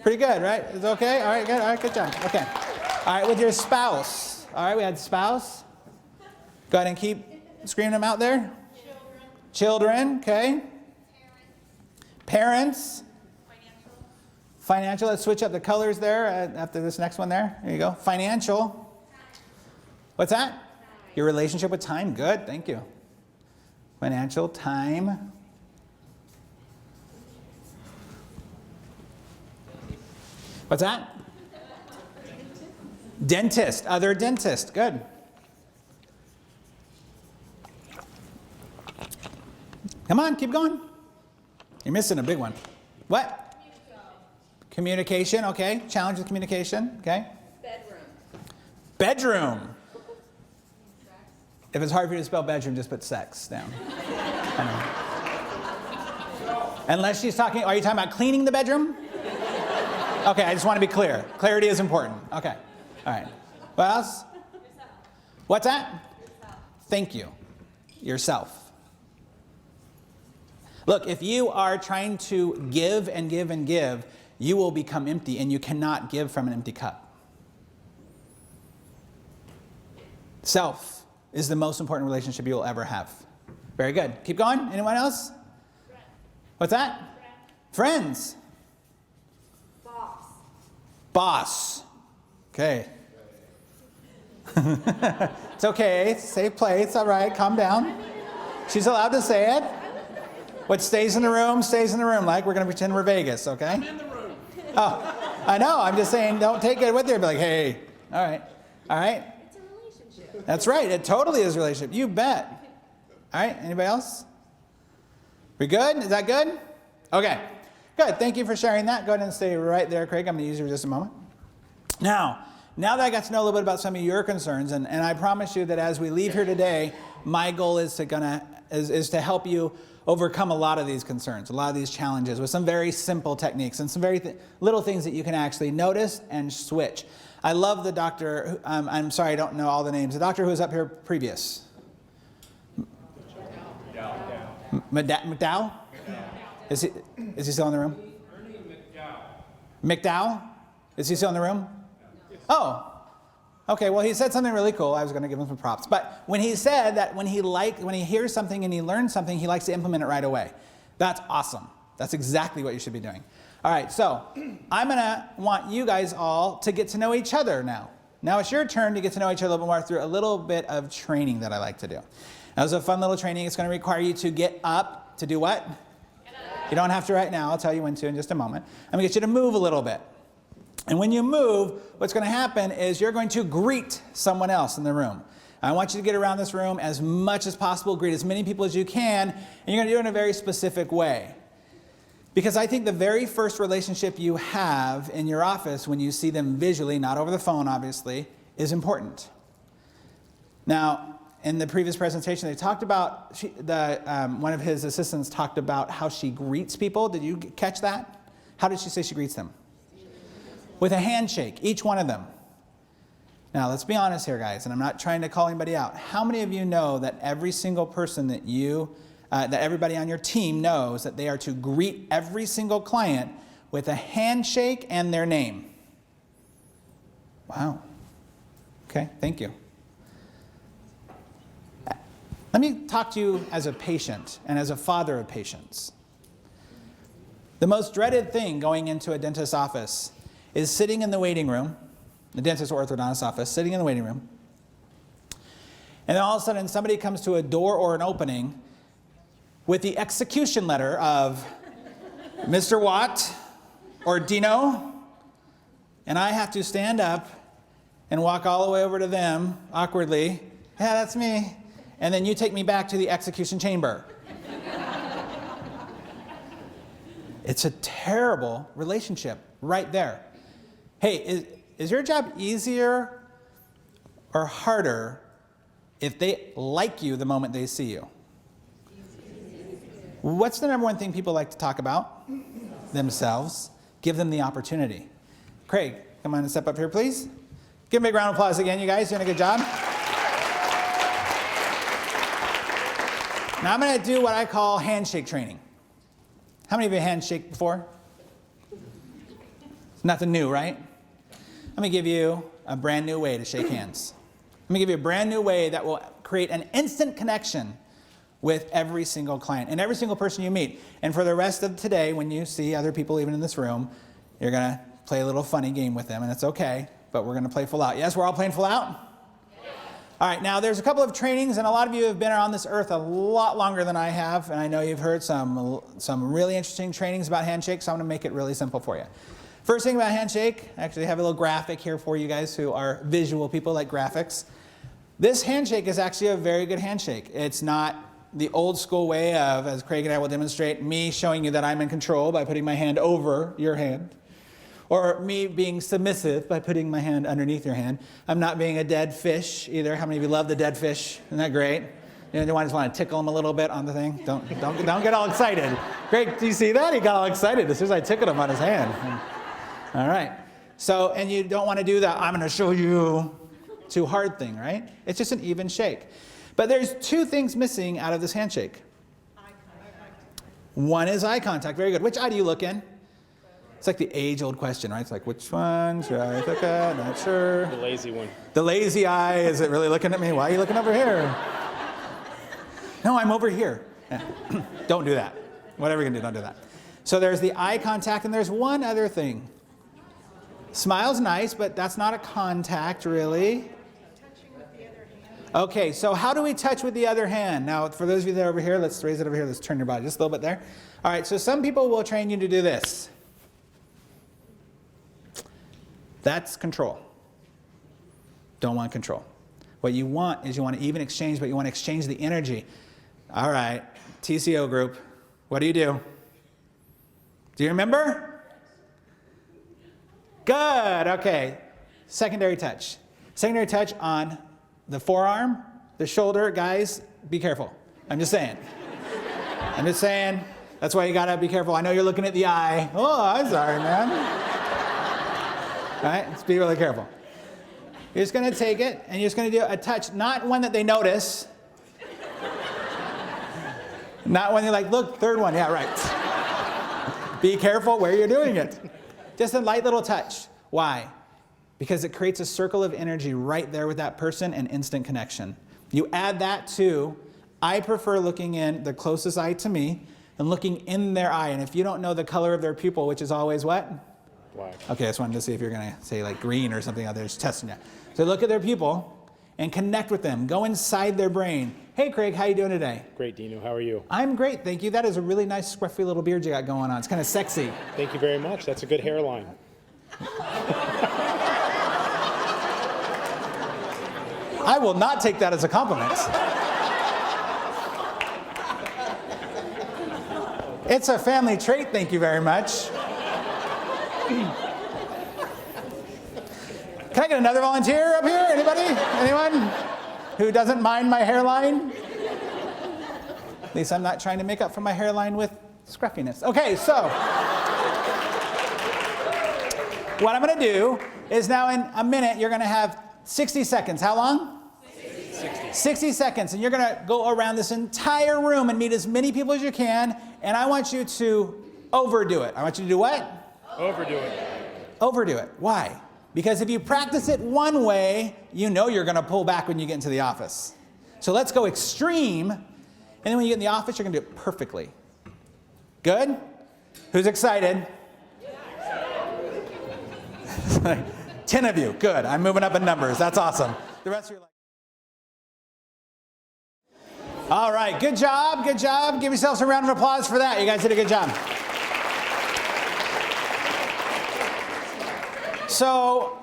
Pretty good, right? It's okay? All right, good. All right, good job. Okay. All right, with your spouse. All right, we had spouse. Go ahead and keep screaming them out there. Children, okay. Parents. Financial. Let's switch up the colors there after this next one there. There you go. Financial. What's that? Your relationship with time. Good, thank you. Financial, time. What's that? Dentist. Other dentist. Good. Come on, keep going. You're missing a big one. What? Communication. Okay. Challenge with communication. Okay. Bedroom. If it's hard for you to spell bedroom, just put sex down. Unless she's talking, are you talking about cleaning the bedroom? Okay, I just want to be clear. Clarity is important. Okay. All right. What else? Yourself. What's that? Yourself. Thank you. Yourself. Look, if you are trying to give and give and give, you will become empty, and you cannot give from an empty cup. Self is the most important relationship you will ever have. Very good. Keep going. Anyone else? Friends. What's that? Friends. Boss. Boss. Okay. It's okay. Safe place. All right. Calm down. She's allowed to say it. What stays in the room, stays in the room. Like we're going to pretend we're Vegas, okay? I'm in the room. Oh, I know. I'm just saying don't take it with you. Be like, hey. All right. All right. That's right. It totally is a relationship. You bet. All right. Anybody else? We good? Is that good? Okay. Good. Thank you for sharing that. Go ahead and stay right there, Craig. I'm going to use you for just a moment. Now that I got to know a little bit about some of your concerns, and I promise you that as we leave here today, my goal is to help you overcome a lot of these concerns, a lot of these challenges with some very simple techniques and some very little things that you can actually notice and switch. I love the doctor, I'm sorry, I don't know all the names. The doctor who was up here previous. McDowell? Is he still in the room? Ernie McDowell? Is he still in the room? Oh, okay. Well, he said something really cool. I was going to give him some props. But when he said that when he hears something and he learns something, he likes to implement it right away. That's awesome. That's exactly what you should be doing. All right, so I'm going to want you guys all to get to know each other now. Now it's your turn to get to know each other a little bit more through a little bit of training that I like to do. That was a fun little training. It's going to require you to get up to do what? You don't have to right now. I'll tell you when to in just a moment. I'm going to get you to move a little bit. And when you move, what's going to happen is you're going to greet someone else in the room. I want you to get around this room as much as possible, greet as many people as you can, and you're going to do it in a very specific way. Because I think the very first relationship you have in your office when you see them visually, not over the phone obviously, is important. Now, in the previous presentation, they talked about, one of his assistants talked about how she greets people. Did you catch that? How did she say she greets them? With a handshake, each one of them. Now, let's be honest here, guys, and I'm not trying to call anybody out. How many of you know that every single person that that everybody on your team knows that they are to greet every single client with a handshake and their name? Wow. Okay, thank you. Let me talk to you as a patient and as a father of patients. The most dreaded thing going into a dentist's office is sitting in the waiting room, the dentist or orthodontist office, sitting in the waiting room, and then all of a sudden somebody comes to a door or an opening with the execution letter of Mr. Watt or Dino, and I have to stand up and walk all the way over to them awkwardly. Yeah, that's me. And then you take me back to the execution chamber. It's a terrible relationship right there. Hey, is your job easier or harder if they like you the moment they see you? What's the number one thing people like to talk about? Themselves. Give them the opportunity. Craig, come on and step up here, please. Give a big round of applause again, you guys. Doing a good job. Now I'm going to do what I call handshake training. How many of you handshake before? Nothing new, right? I'm going to give you a brand new way to shake hands. I'm going to give you a brand new way that will create an instant connection with every single client and every single person you meet. And for the rest of today, when you see other people even in this room, you're going to play a little funny game with them, and it's okay, but we're going to play full out. Yes, we're all playing full out? All right, now there's a couple of trainings, and a lot of you have been on this earth a lot longer than I have, and I know you've heard some really interesting trainings about handshakes, so I'm going to make it really simple for you. First thing about handshake, I actually have a little graphic here for you guys who are visual people like graphics. This handshake is actually a very good handshake. It's not the old school way of, as Craig and I will demonstrate, me showing you that I'm in control by putting my hand over your hand, or me being submissive by putting my hand underneath your hand. I'm not being a dead fish either. How many of you love the dead fish? Isn't that great? You know, you just want to tickle him a little bit on the thing. Don't get all excited. Greg, do you see that? He got all excited as soon as I tickled him on his hand. All right. So, and you don't want to do that, I'm going to show you too hard thing, right? It's just an even shake. But there's two things missing out of this handshake. Eye contact. One is eye contact. Very good. Which eye do you look in? It's like the age-old question, right? It's like, which one should I look at? Not sure. The lazy one. The lazy eye. Is it really looking at me? Why are you looking over here? No, I'm over here. Don't do that. Whatever you can do, don't do that. So there's the eye contact, and there's one other thing. Smile's nice, but that's not a contact, really. Okay, so how do we touch with the other hand? Now, for those of you that are over here, let's raise it over here. Let's turn your body just a little bit there. All right, so some people will train you to do this. That's control. Don't want control. What you want is you want to even exchange, but you want to exchange the energy. All right, TCO group, what do? Do you remember? Good, okay. Secondary touch. Secondary touch on the forearm, the shoulder. Guys, be careful. I'm just saying. I'm just saying. That's why you gotta be careful. I know you're looking at the eye. Oh, I'm sorry, man. All right, let's be really careful. You're just gonna take it and you're just gonna do a touch, not one that they notice. Not when you're like, look, third one, yeah, right. Be careful where you're doing it. Just a light little touch. Why? Because it creates a circle of energy right there with that person and instant connection. You add that to, I prefer looking in the closest eye to me and looking in their eye. And if you don't know the color of their pupil, which is always what? Black. Okay, I just wanted to see if you're going to say like green or something out there, just testing you. So look at their pupil and connect with them. Go inside their brain. Hey, Craig, how you doing today? Great, Dino. How are you? I'm great, thank you. That is a really nice, scruffy little beard you got going on. It's kind of sexy. Thank you very much. That's a good hairline. I will not take that as a compliment. It's a family trait, thank you very much. Can I get another volunteer up here? Anybody? Anyone who doesn't mind my hairline? At least I'm not trying to make up for my hairline with scruffiness. Okay, so what I'm going to do is now in a minute you're going to have 60 seconds. How long? 60 seconds. And you're going to go around this entire room and meet as many people as you can. And I want you to overdo it. I want you to do what? Overdo it. Overdo it. Why? Because if you practice it one way, you know you're going to pull back when you get into the office. So let's go extreme. And then when you get in the office, you're going to do it perfectly. Good? Who's excited? 10 of you. Good. I'm moving up in numbers. That's awesome. The rest of you are like, all right. Good job. Good job. Give yourselves a round of applause for that. You guys did a good job. So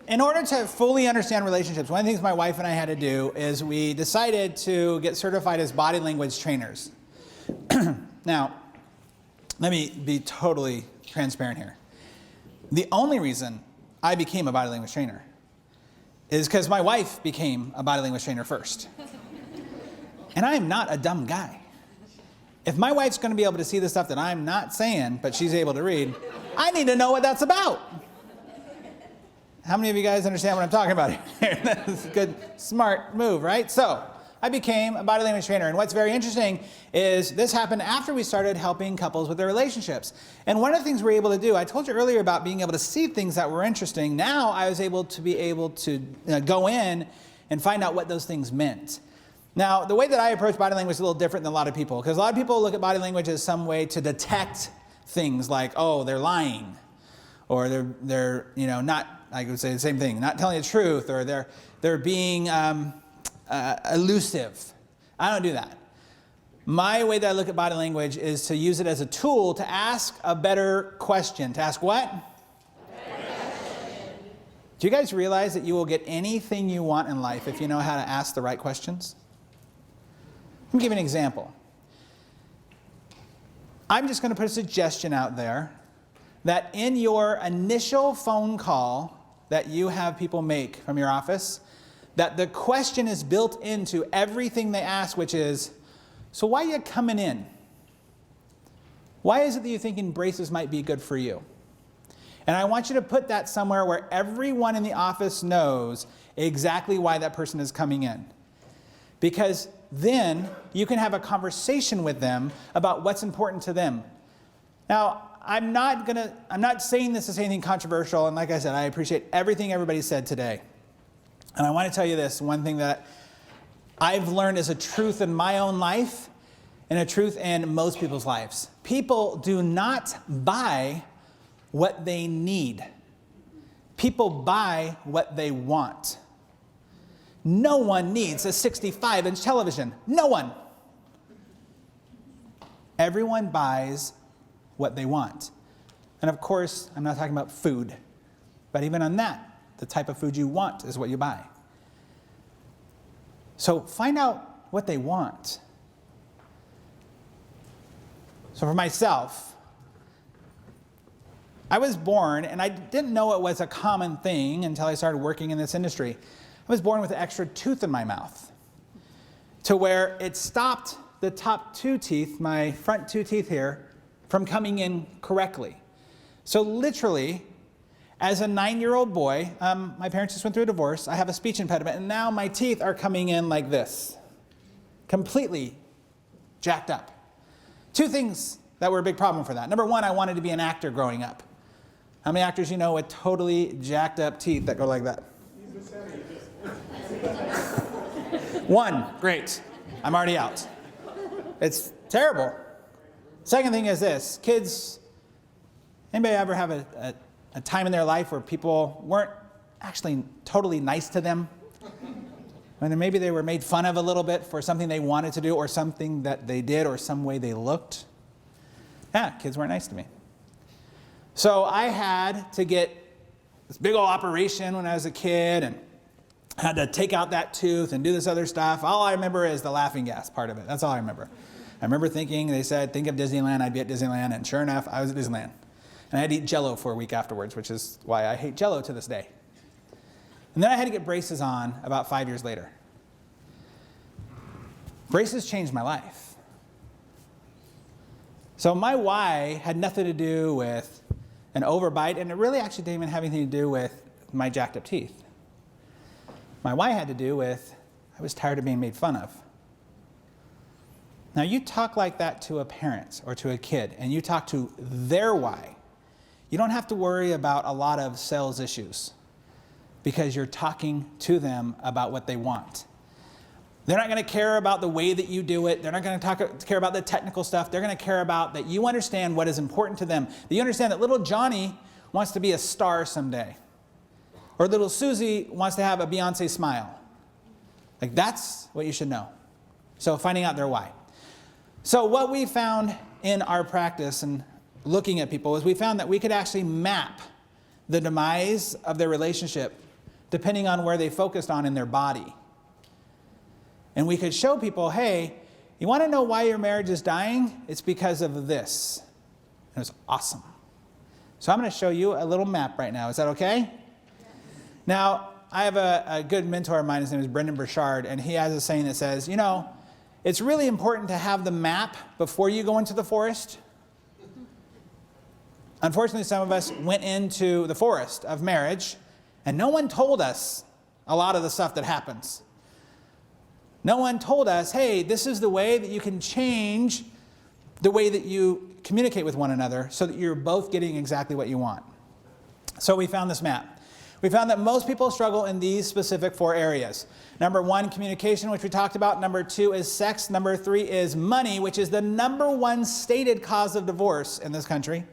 in order to fully understand relationships, one of the things my wife and I had to do is we decided to get certified as body language trainers. Now, let me be totally transparent here. The only reason I became a body language trainer is because my wife became a body language trainer first. And I am not a dumb guy. If my wife's going to be able to see the stuff that I'm not saying, but she's able to read, I need to know what that's about. How many of you guys understand what I'm talking about here? That's a good, smart move, right? So, I became a body language trainer. And what's very interesting is this happened after we started helping couples with their relationships. And one of the things we're able to do, I told you earlier about being able to see things that were interesting. Now I was able to go in and find out what those things meant. Now, the way that I approach body language is a little different than a lot of people, because a lot of people look at body language as some way to detect things like, oh, they're lying, or they're not, I would say the same thing, not telling the truth, or they're being elusive. I don't do that. My way that I look at body language is to use it as a tool to ask a better question. To ask what? Do you guys realize that you will get anything you want in life if you know how to ask the right questions? Let me give you an example. I'm just going to put a suggestion out there that in your initial phone call that you have people make from your office, that the question is built into everything they ask, which is, so why are you coming in? Why is it that you're thinking braces might be good for you? And I want you to put that somewhere where everyone in the office knows exactly why that person is coming in. Because then you can have a conversation with them about what's important to them. Now, I'm not saying this is anything controversial, and like I said, I appreciate everything everybody said today. And I want to tell you this, one thing that I've learned is a truth in my own life and a truth in most people's lives. People do not buy what they need. People buy what they want. No one needs a 65-inch television. No one. Everyone buys what they want. And of course, I'm not talking about food, but even on that, the type of food you want is what you buy. So find out what they want. So for myself, I was born, and I didn't know it was a common thing until I started working in this industry. I was born with an extra tooth in my mouth, to where it stopped the top two teeth, my front two teeth here, from coming in correctly. So literally, as a 9-year-old boy, my parents just went through a divorce, I have a speech impediment, and now my teeth are coming in like this, completely jacked up. Two things that were a big problem for that. Number one, I wanted to be an actor growing up. How many actors you know with totally jacked up teeth that go like that? One, great. I'm already out. It's terrible. Second thing is this, kids, anybody ever have a time in their life where people weren't actually totally nice to them? And maybe they were made fun of a little bit for something they wanted to do or something that they did or some way they looked? Yeah, kids weren't nice to me. So I had to get this big old operation when I was a kid and had to take out that tooth and do this other stuff. All I remember is the laughing gas part of it. That's all I remember. I remember thinking, they said, think of Disneyland, I'd be at Disneyland, and sure enough, I was at Disneyland. And I had to eat Jell-O for a week afterwards, which is why I hate Jell-O to this day. And then I had to get braces on about 5 years later. Braces changed my life. So my why had nothing to do with an overbite, and it really actually didn't even have anything to do with my jacked up teeth. My why had to do with I was tired of being made fun of. Now you talk like that to a parent or to a kid, and you talk to their why. You don't have to worry about a lot of sales issues because you're talking to them about what they want. They're not going to care about the way that you do it. They're not going to care about the technical stuff. They're going to care about that you understand what is important to them. That you understand that little Johnny wants to be a star someday. Or little Susie wants to have a Beyonce smile. Like that's what you should know. So finding out their why. So what we found in our practice and looking at people is we found that we could actually map the demise of their relationship depending on where they focused on in their body. And we could show people, hey, you want to know why your marriage is dying? It's because of this. And it was awesome. So I'm going to show you a little map right now. Is that okay? Yeah. Now, I have a good mentor of mine. His name is Brendan Burchard, and he has a saying that says, you know, it's really important to have the map before you go into the forest. Unfortunately, some of us went into the forest of marriage, and no one told us a lot of the stuff that happens. No one told us, hey, this is the way that you can change the way that you communicate with one another so that you're both getting exactly what you want. So we found this map. We found that most people struggle in these specific 4 areas. Number 1, communication, which we talked about. Number 2 is sex. Number 3 is money, which is the number 1 stated cause of divorce in this country.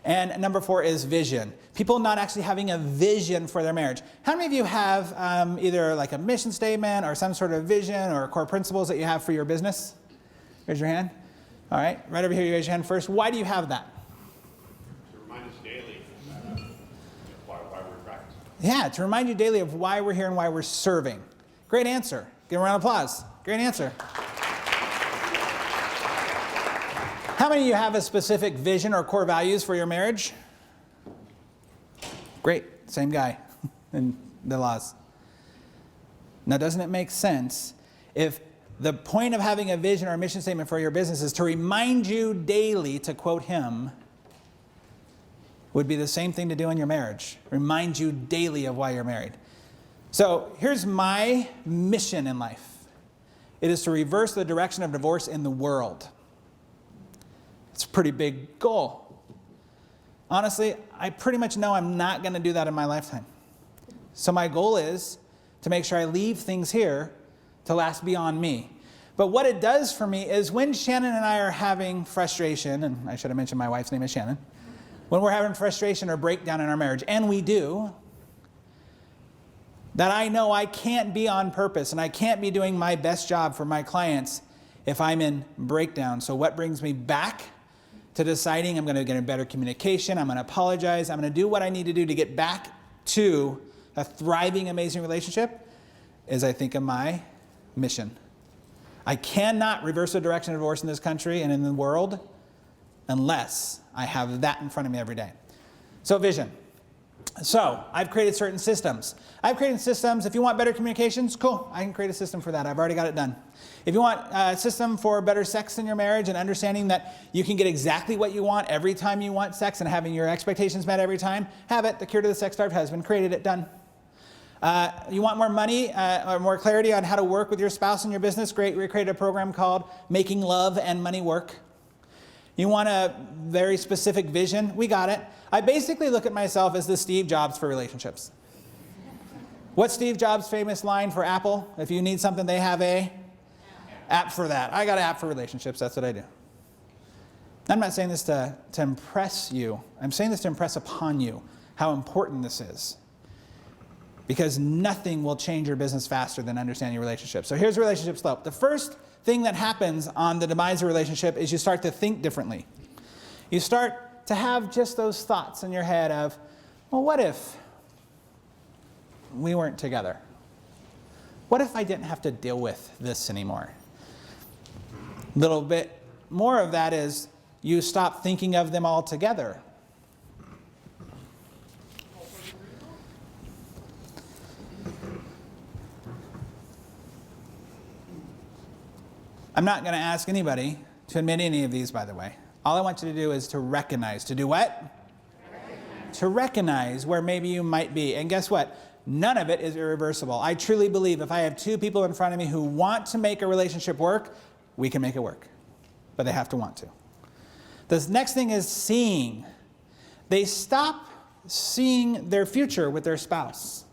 And number 4 is vision. People not actually having a vision for their marriage. How many of you have either like a mission statement or some sort of vision or core principles that you have for your business? Raise your hand. All right, right over here, you raise your hand first. Why do you have that? To remind us daily why we're practicing. Yeah, to remind you daily of why we're here and why we're serving. Great answer. Give a round of applause. Great answer. How many of you have a specific vision or core values for your marriage? Great, same guy in the laws. Now, doesn't it make sense if the point of having a vision or a mission statement for your business is to remind you daily, to quote him, would be the same thing to do in your marriage. Remind you daily of why you're married. So here's my mission in life. It is to reverse the direction of divorce in the world. It's a pretty big goal. Honestly, I pretty much know I'm not going to do that in my lifetime. So my goal is to make sure I leave things here to last beyond me. But what it does for me is when Shannon and I are having frustration, and I should have mentioned my wife's name is Shannon, when we're having frustration or breakdown in our marriage, and we do, that I know I can't be on purpose and I can't be doing my best job for my clients if I'm in breakdown. So what brings me back to deciding I'm going to get a better communication, I'm going to apologize, I'm going to do what I need to do to get back to a thriving, amazing relationship, is I think of my mission. I cannot reverse the direction of divorce in this country and in the world unless I have that in front of me every day. So vision. So I've created certain systems. I've created systems. If you want better communications, cool. I can create a system for that. I've already got it done. If you want a system for better sex in your marriage and understanding that you can get exactly what you want every time you want sex and having your expectations met every time, have it. The Cure to the Sex-Starved Husband. Created it. Done. You want more money or more clarity on how to work with your spouse in your business? Great. We created a program called Making Love and Money Work. You want a very specific vision? We got it. I basically look at myself as the Steve Jobs for relationships. What's Steve Jobs' famous line for Apple? If you need something, they have a app for that. I got an app for relationships. That's what I do. I'm not saying this to impress you. I'm saying this to impress upon you how important this is. Because nothing will change your business faster than understanding your relationship. So here's relationship slope. The first thing that happens on the demise of a relationship is you start to think differently. You start to have just those thoughts in your head of, well, what if we weren't together? What if I didn't have to deal with this anymore? A little bit more of that is you stop thinking of them all together. I'm not going to ask anybody to admit any of these, by the way. All I want you to do is to recognize. To do what? To recognize where maybe you might be. And guess what? None of it is irreversible. I truly believe if I have 2 people in front of me who want to make a relationship work, we can make it work. But they have to want to. The next thing is seeing. They stop seeing their future with their spouse.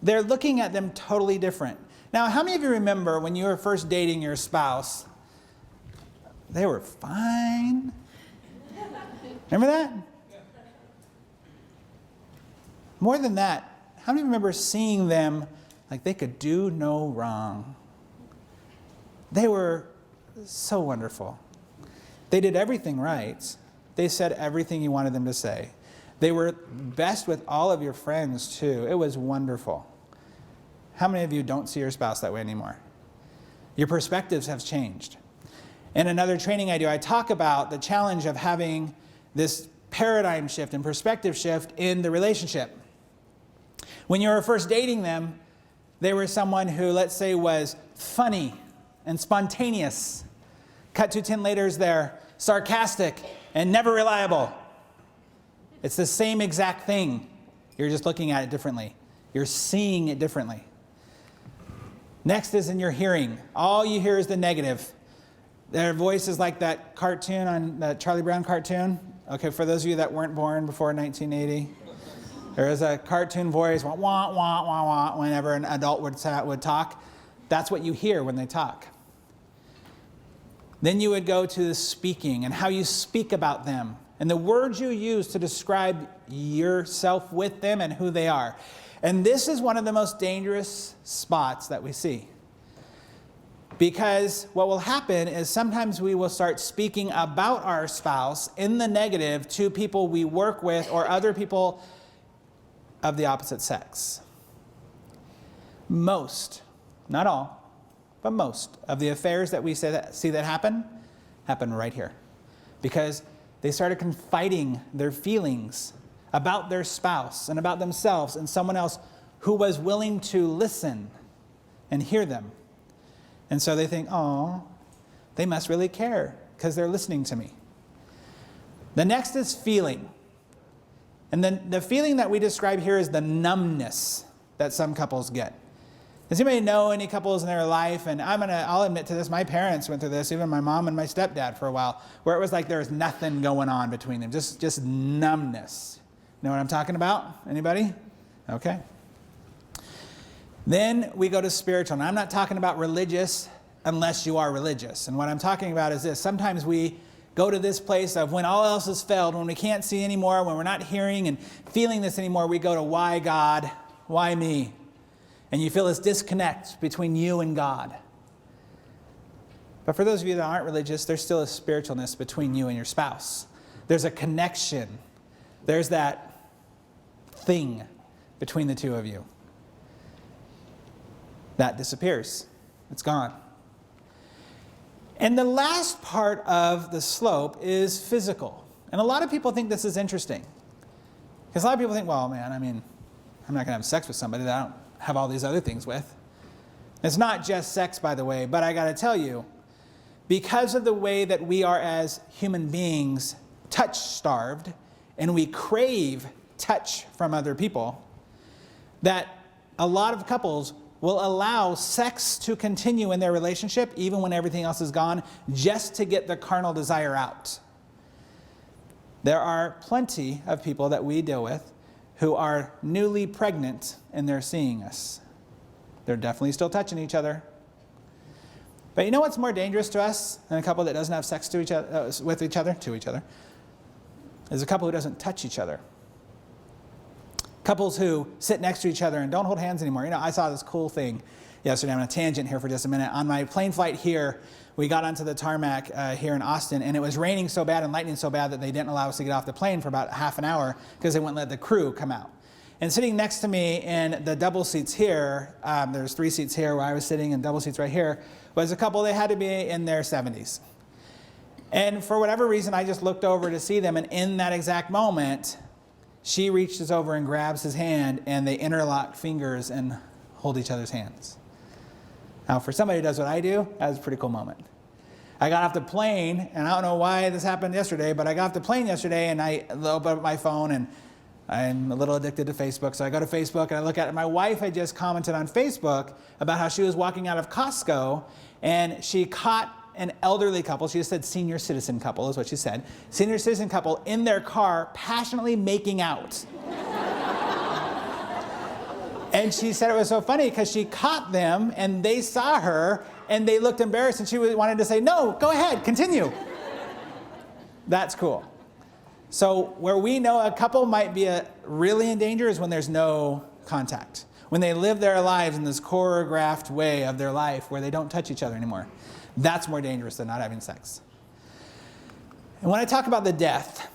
They're looking at them totally different. Now, how many of you remember when you were first dating your spouse, they were fine? Remember that? More than that, how many remember seeing them like they could do no wrong? They were so wonderful. They did everything right. They said everything you wanted them to say. They were best with all of your friends, too. It was wonderful. How many of you don't see your spouse that way anymore? Your perspectives have changed. In another training I do, I talk about the challenge of having this paradigm shift and perspective shift in the relationship. When you were first dating them, they were someone who, let's say, was funny and spontaneous. Cut to 10 later, they're sarcastic and never reliable. It's the same exact thing. You're just looking at it differently. You're seeing it differently. Next is in your hearing. All you hear is the negative. Their voice is like that cartoon on the Charlie Brown cartoon. Okay, for those of you that weren't born before 1980, there is a cartoon voice, wah, wah, wah, wah, wah, whenever an adult would talk. That's what you hear when they talk. Then you would go to the speaking and how you speak about them and the words you use to describe yourself with them and who they are. And this is one of the most dangerous spots that we see. Because what will happen is sometimes we will start speaking about our spouse in the negative to people we work with or other people of the opposite sex. Most, not all, but most of the affairs that we see that happen right here. Because they started confiding their feelings about their spouse and about themselves and someone else who was willing to listen and hear them. And so they think, oh, they must really care because they're listening to me. The next is feeling. And then the feeling that we describe here is the numbness that some couples get. Does anybody know any couples in their life? And I'll admit to this, my parents went through this, even my mom and my stepdad for a while, where it was like there was nothing going on between them, just numbness. Know what I'm talking about? Anybody? Okay. Then we go to spiritual. And I'm not talking about religious unless you are religious. And what I'm talking about is this. Sometimes we go to this place of when all else has failed, when we can't see anymore, when we're not hearing and feeling this anymore, we go to why God, why me? And you feel this disconnect between you and God. But for those of you that aren't religious, there's still a spiritualness between you and your spouse. There's a connection. There's that thing between the two of you. That disappears. It's gone. And the last part of the slope is physical. And a lot of people think this is interesting. Because a lot of people think, well, man, I'm not going to have sex with somebody that I don't have all these other things with. It's not just sex, by the way, but I got to tell you, because of the way that we are as human beings touch-starved, and we crave touch from other people, that a lot of couples will allow sex to continue in their relationship even when everything else is gone, just to get the carnal desire out. There are plenty of people that we deal with who are newly pregnant and they're seeing us. They're definitely still touching each other. But you know what's more dangerous to us than a couple that doesn't have sex to each other, with each other, is a couple who doesn't touch each other. Couples who sit next to each other and don't hold hands anymore. You know, I saw this cool thing yesterday. I'm on a tangent here for just a minute. On my plane flight here, we got onto the tarmac here in Austin, and it was raining so bad and lightning so bad that they didn't allow us to get off the plane for about half an hour because they wouldn't let the crew come out. And sitting next to me in the double seats here, there's 3 seats here where I was sitting and double seats right here, was a couple. They had to be in their 70s. And for whatever reason, I just looked over to see them, and in that exact moment, she reaches over and grabs his hand, and they interlock fingers and hold each other's hands. Now, for somebody who does what I do, that was a pretty cool moment. I got off the plane, and I don't know why this happened yesterday, but I got off the plane yesterday, and I opened up my phone, and I'm a little addicted to Facebook, so I go to Facebook, and I look at it. My wife had just commented on Facebook about how she was walking out of Costco, and she caught an elderly couple, she just said senior citizen couple is what she said, senior citizen couple in their car passionately making out. And she said it was so funny because she caught them and they saw her and they looked embarrassed and she wanted to say, no, go ahead, continue. That's cool. So where we know a couple might be really in danger is when there's no contact. When they live their lives in this choreographed way of their life where they don't touch each other anymore. That's more dangerous than not having sex. And when I talk about the death,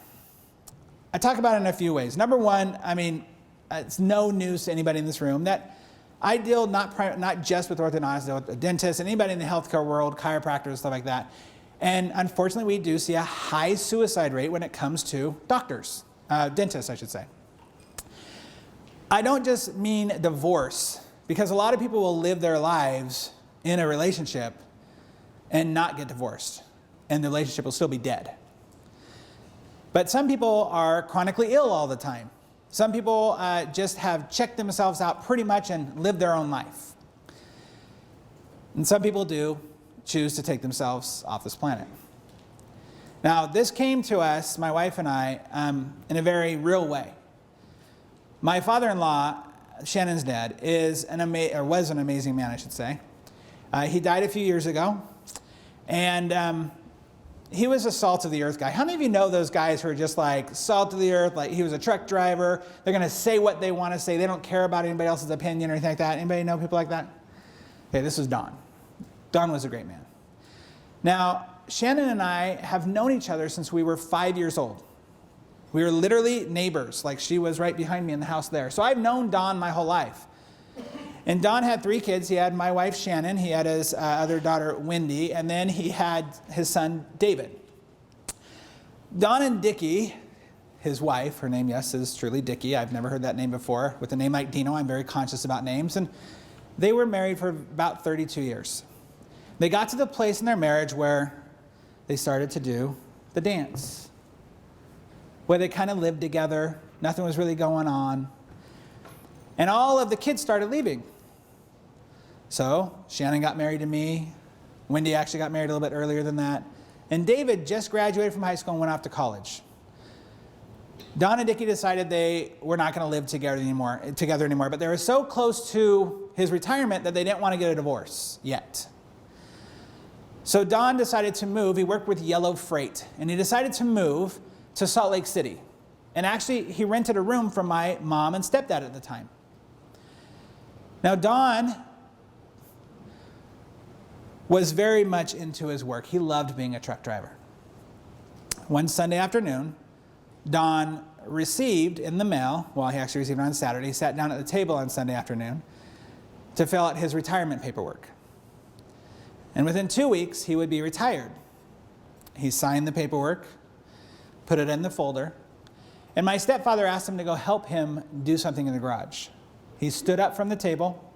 I talk about it in a few ways. Number one, it's no news to anybody in this room that I deal not just with orthodontists, I deal with dentists, anybody in the healthcare world, chiropractors, stuff like that. And unfortunately, we do see a high suicide rate when it comes to doctors, dentists, I should say. I don't just mean divorce, because a lot of people will live their lives in a relationship and not get divorced, and the relationship will still be dead. But some people are chronically ill all the time. Some people just have checked themselves out pretty much and lived their own life. And some people do choose to take themselves off this planet. Now, this came to us, my wife and I, in a very real way. My father-in-law, Shannon's dad, was an amazing man, I should say. He died a few years ago, and he was a salt of the earth guy. How many of you know those guys who are just like salt of the earth? Like, he was a truck driver. They're going to say what they want to say. They don't care about anybody else's opinion or anything like that. Anybody know people like that? Okay, this is Don. Don was a great man. Now, Shannon and I have known each other since we were 5 years old. We were literally neighbors. Like, she was right behind me in the house there. So I've known Don my whole life. And Don had 3 kids. He had my wife, Shannon. He had his other daughter, Wendy. And then he had his son, David. Don and Dickie, his wife, her name, yes, is truly Dickie. I've never heard that name before. With a name like Dino, I'm very conscious about names. And they were married for about 32 years. They got to the place in their marriage where they started to do the dance, where they kind of lived together. Nothing was really going on. And all of the kids started leaving. So Shannon got married to me. Wendy actually got married a little bit earlier than that. And David just graduated from high school and went off to college. Don and Dickie decided they were not going to live together anymore, but they were so close to his retirement that they didn't want to get a divorce yet. So Don decided to move. He worked with Yellow Freight, and he decided to move to Salt Lake City. And actually, he rented a room from my mom and stepdad at the time. Now, Don was very much into his work. He loved being a truck driver. One Sunday afternoon, Don received in the mail, well, he actually received it on Saturday, he sat down at the table on Sunday afternoon to fill out his retirement paperwork. And within 2 weeks, he would be retired. He signed the paperwork, put it in the folder, and my stepfather asked him to go help him do something in the garage. He stood up from the table,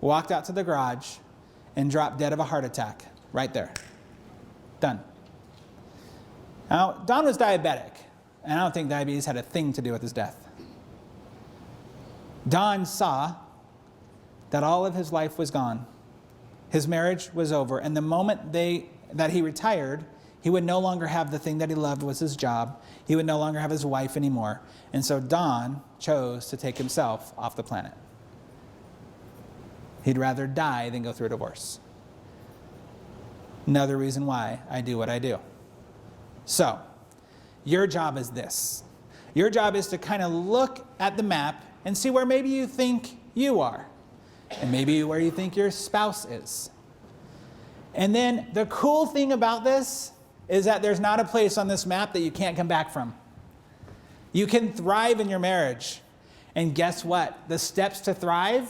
walked out to the garage, and dropped dead of a heart attack right there. Done. Now, Don was diabetic, and I don't think diabetes had a thing to do with his death. Don saw that all of his life was gone. His marriage was over, and the moment that he retired, he would no longer have the thing that he loved was his job. He would no longer have his wife anymore. And so Don chose to take himself off the planet. He'd rather die than go through a divorce. Another reason why I do what I do. So, your job is this. Your job is to kind of look at the map and see where maybe you think you are. And maybe where you think your spouse is. And then the cool thing about this is that there's not a place on this map that you can't come back from. You can thrive in your marriage. And guess what? The steps to thrive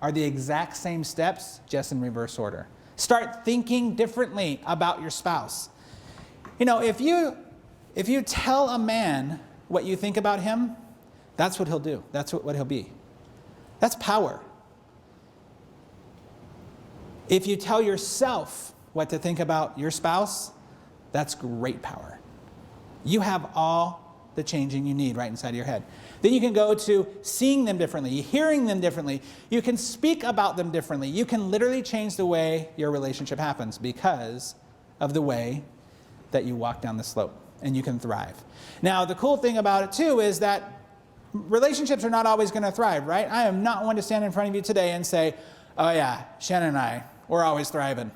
are the exact same steps, just in reverse order. Start thinking differently about your spouse. You know, if you tell a man what you think about him, that's what he'll do. That's what he'll be. That's power. If you tell yourself what to think about your spouse, that's great power. You have all the changing you need right inside of your head. Then you can go to seeing them differently, hearing them differently. You can speak about them differently. You can literally change the way your relationship happens because of the way that you walk down the slope, and you can thrive. Now, the cool thing about it too is that relationships are not always going to thrive, right? I am not one to stand in front of you today and say, oh yeah, Shannon and I, we're always thriving.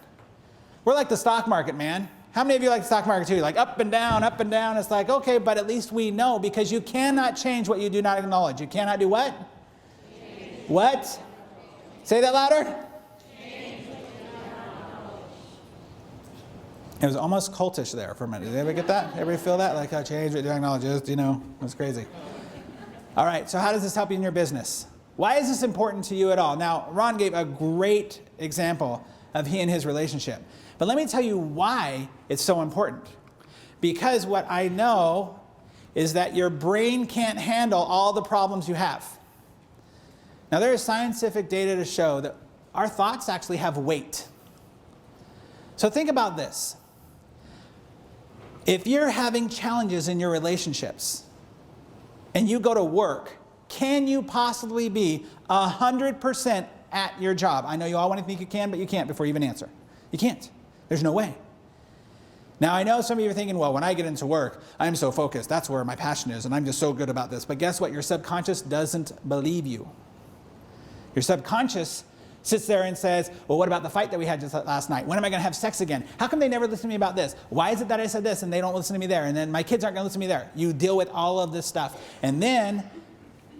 We're like the stock market, man. How many of you like the stock market too? Like up and down, up and down. It's like, okay, but at least we know, because you cannot change what you do not acknowledge. You cannot do what? Change. What? Say that louder. Change. It was almost cultish there for a minute. Did anybody get that? Everybody feel that? Like, change what you acknowledge is, you know, it's crazy. All right, so how does this help you in your business? Why is this important to you at all? Now, Ron gave a great example of he and his relationship. But let me tell you why it's so important. Because what I know is that your brain can't handle all the problems you have. Now, there is scientific data to show that our thoughts actually have weight. So think about this. If you're having challenges in your relationships and you go to work, can you possibly be 100% at your job. I know you all want to think you can, but you can't before you even answer. You can't. There's no way. Now, I know some of you are thinking, well, when I get into work, I'm so focused. That's where my passion is, and I'm just so good about this. But guess what? Your subconscious doesn't believe you. Your subconscious sits there and says, well, what about the fight that we had just last night? When am I going to have sex again? How come they never listen to me about this? Why is it that I said this and they don't listen to me there? And then my kids aren't going to listen to me there. You deal with all of this stuff. And then,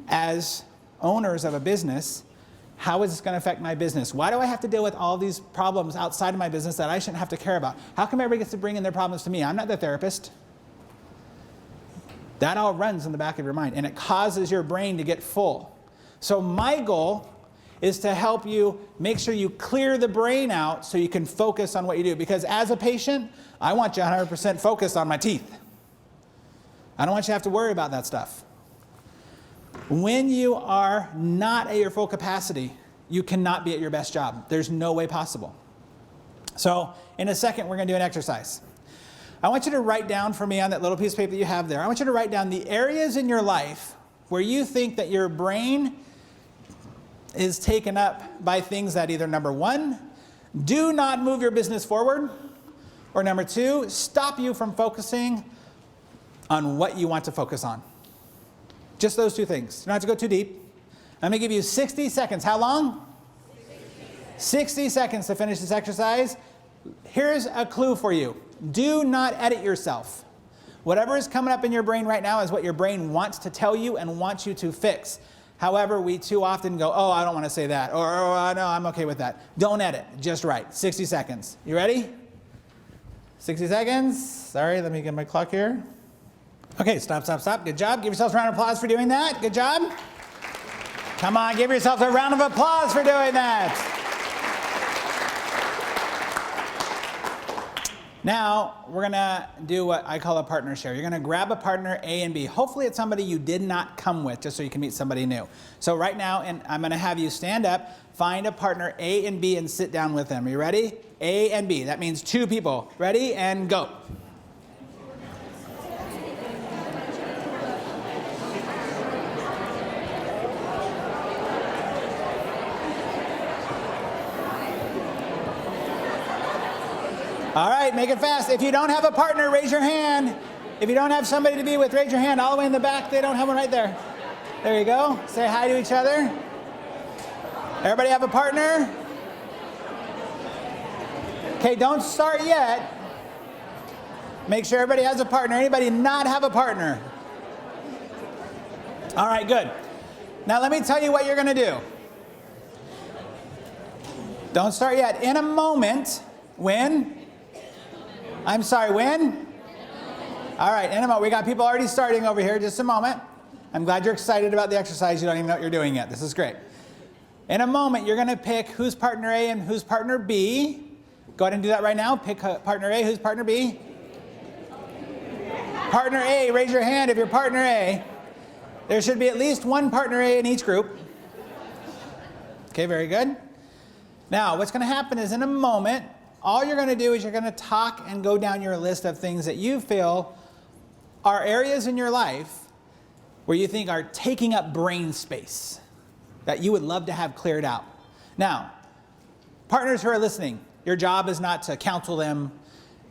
as owners of a business, how is this going to affect my business? Why do I have to deal with all these problems outside of my business that I shouldn't have to care about? How come everybody gets to bring in their problems to me? I'm not the therapist. That all runs in the back of your mind, and it causes your brain to get full. So my goal is to help you make sure you clear the brain out so you can focus on what you do. Because as a patient, I want you 100% focused on my teeth. I don't want you to have to worry about that stuff. When you are not at your full capacity, you cannot be at your best job. There's no way possible. So in a second, we're going to do an exercise. I want you to write down for me on that little piece of paper that you have there. I want you to write down the areas in your life where you think that your brain is taken up by things that either, number one, do not move your business forward, or number two, stop you from focusing on what you want to focus on. Just those two things. You don't have to go too deep. I'm going to give you 60 seconds. How long? 60 seconds to finish this exercise. Here's a clue for you. Do not edit yourself. Whatever is coming up in your brain right now is what your brain wants to tell you and wants you to fix. However, we too often go, oh, I don't want to say that, or oh, no, I'm okay with that. Don't edit, just write. 60 seconds. You ready? 60 seconds. Sorry, let me get my clock here. Okay, stop. Good job. Give yourselves a round of applause for doing that. Good job. Come on, give yourselves a round of applause for doing that. Now, we're going to do what I call a partner share. You're going to grab a partner A and B. Hopefully it's somebody you did not come with, just so you can meet somebody new. So right now, and I'm going to have you stand up, find a partner A and B, and sit down with them. Are you ready? A and B. That means two people. Ready? And go. All right, make it fast. If you don't have a partner, raise your hand. If you don't have somebody to be with, raise your hand. All the way in the back, they don't have one right there. There you go. Say hi to each other. Everybody have a partner? Okay, don't start yet. Make sure everybody has a partner. Anybody not have a partner? All right, good. Now let me tell you what you're going to do. Don't start yet. In a moment, when? I'm sorry, when? All right, in a moment. We got people already starting over here. Just a moment. I'm glad you're excited about the exercise. You don't even know what you're doing yet. This is great. In a moment, you're going to pick who's partner A and who's partner B. Go ahead and do that right now. Pick partner A. Who's partner B? Partner A, raise your hand if you're partner A. There should be at least one partner A in each group. Okay, very good. Now, what's going to happen is in a moment, all you're going to do is you're going to talk and go down your list of things that you feel are areas in your life where you think are taking up brain space that you would love to have cleared out. Now, partners who are listening, your job is not to counsel them.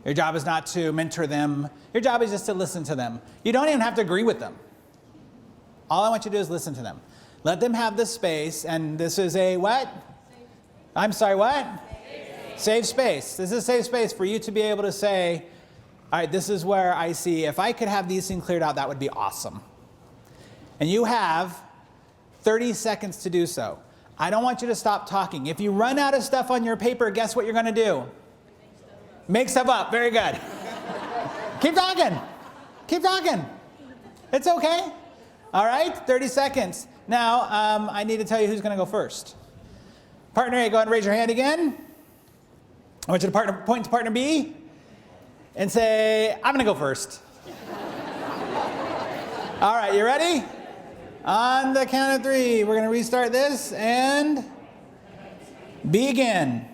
Your job is not to mentor them. Your job is just to listen to them. You don't even have to agree with them. All I want you to do is listen to them. Let them have the space, and this is a what? I'm sorry, what? Safe space. This is a safe space for you to be able to say, all right, this is where I see if I could have these things cleared out, that would be awesome. And you have 30 seconds to do so. I don't want you to stop talking. If you run out of stuff on your paper, guess what you're going to do? Make stuff up. Very good. Keep talking. Keep talking. It's okay. All right, 30 seconds. Now, I need to tell you who's going to go first. Partner A, go ahead and raise your hand again. I want you to point to partner B and say, I'm going to go first. All right, you ready? On the count of three, we're going to restart this and begin.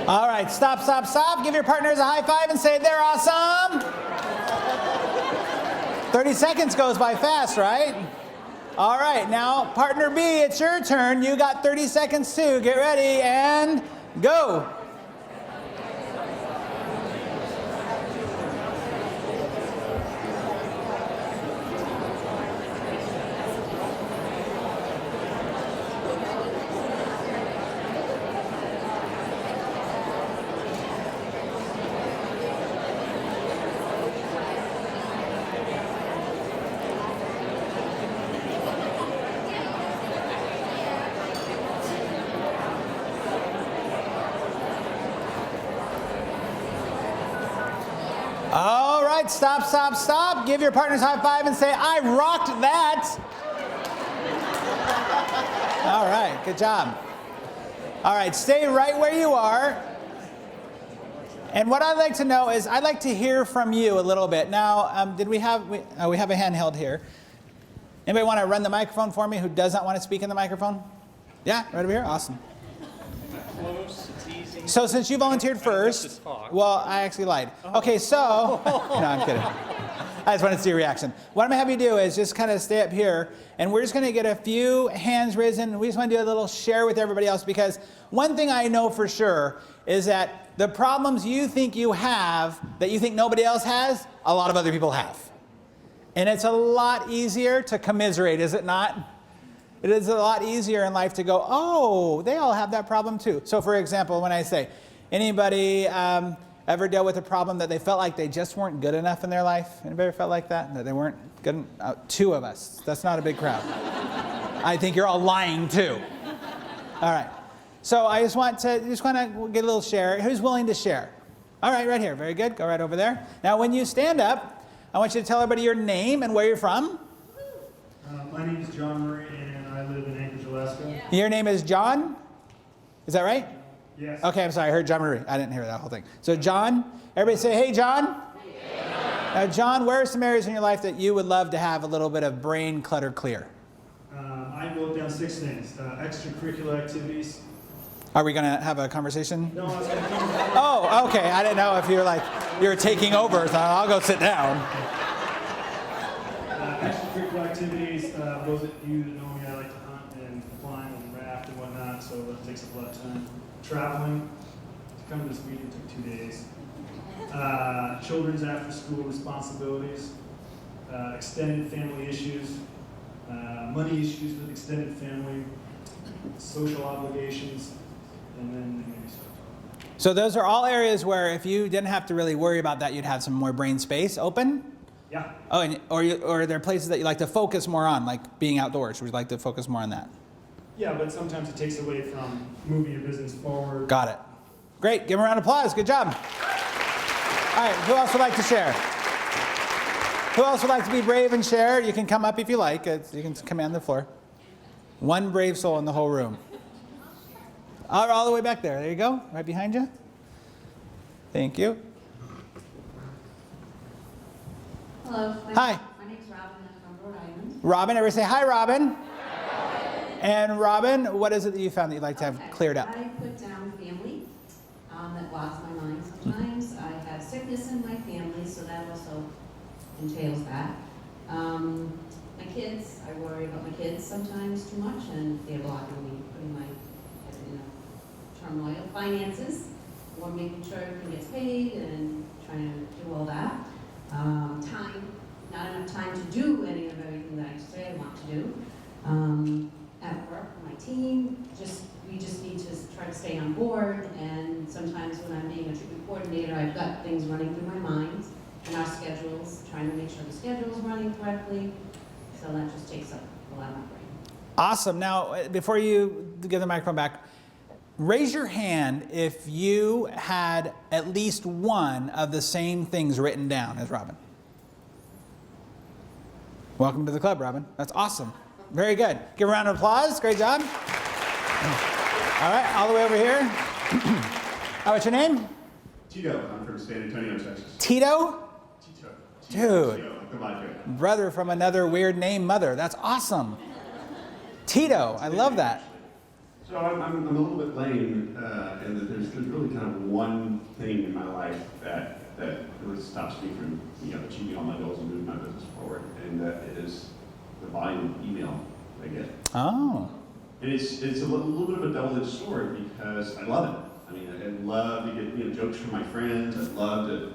All right, stop, stop, stop. Give your partners a high five and say they're awesome. 30 seconds goes by fast, right? All right, now partner B, it's your turn. You got 30 seconds too. Get ready and go. All right, stop, stop, stop. Give your partners a high five and say, I rocked that. All right, good job. All right, stay right where you are. And what I'd like to know is, I'd like to hear from you a little bit. Now, we have a handheld here. Anybody want to run the microphone for me who does not want to speak in the microphone? Yeah, right over here, awesome. Close, it's easy. So since you volunteered first, well, I actually lied. Okay, so, no, I'm kidding. I just wanted to see your reaction. What I'm gonna have you do is just kind of stay up here, and we're just gonna get a few hands risen, and we just wanna do a little share with everybody else, because one thing I know for sure is that the problems you think you have, that you think nobody else has, a lot of other people have. And it's a lot easier to commiserate, is it not? It is a lot easier in life to go, oh, they all have that problem too. So for example, when I say, anybody ever dealt with a problem that they felt like they just weren't good enough in their life? Anybody ever felt like that? That they weren't good enough? Two of us. That's not a big crowd. I think you're all lying too. All right. So I just want to get a little share. Who's willing to share? All right, right here. Very good. Go right over there. Now when you stand up, I want you to tell everybody your name and where you're from. My name is John Murray, and I live in Anchorage, Alaska. Yeah. Your name is John? Is that right? Yes. Okay, I'm sorry. I heard John Murray. I didn't hear that whole thing. So John, everybody say, hey, John. Yeah. Now, John, where are some areas in your life that you would love to have a little bit of brain clutter clear? I wrote down 6 things. Extracurricular activities. Are we going to have a conversation? No, I was going to come Oh, okay. I didn't know if you were taking over, so I'll go sit down. Extracurricular activities. Those of you that know me, I like to hunt and climb and raft and whatnot, so that takes up a lot of time. Traveling. To come to this meeting took 2 days. Children's after-school responsibilities. Extended family issues. Money issues with extended family. Social obligations. And then maybe stuff. So those are all areas where if you didn't have to really worry about that, you'd have some more brain space open? Yeah. Oh, or are there places that you like to focus more on, like being outdoors? Would you like to focus more on that? Yeah, but sometimes it takes away from moving your business forward. Got it. Great. Give them a round of applause. Good job. All right. Who else would like to share? Who else would like to be brave and share? You can come up if you like. You can command the floor. One brave soul in the whole room. All the way back there. There you go. Right behind you. Thank you. Hello. Hi. My name's Robin. I'm from Rhode Island. Robin. Everybody say hi, Robin. Hi. And Robin, what is it that you found that you'd like to have cleared up? I put down family. That blogs my mind sometimes. I have sickness in my family, so that also entails that. My kids, I worry about my kids sometimes too much, and they're blocking me, putting my head in turmoil. Finances, or making sure everything gets paid and trying to do all that. Time, not enough time to do any of everything that I say I want to do. At work, my team, we just need to try to stay on board, and sometimes when I'm being a treatment coordinator, I've got things running through my mind, and our schedules, trying to make sure the schedule's running correctly, so that just takes up a lot of my brain. Awesome. Now, before you give the microphone back, raise your hand if you had at least one of the same things written down as Robin. Welcome to the club, Robin. That's awesome. Very good. Give a round of applause. Great job. All right, all the way over here. What's your name? Tito, I'm from San Antonio, Texas. Tito? Tito. Dude. Tito, come on, Tito. Brother from another weird name mother. That's awesome. Tito, I love that. So I'm a little bit lame, and that there's really kind of one thing in my life that really stops me from achieving all my goals and moving my business forward, and that is the volume of email I get. Oh. And it's a little bit of a double-edged sword because I love it. I mean, I love to get jokes from my friends. I love to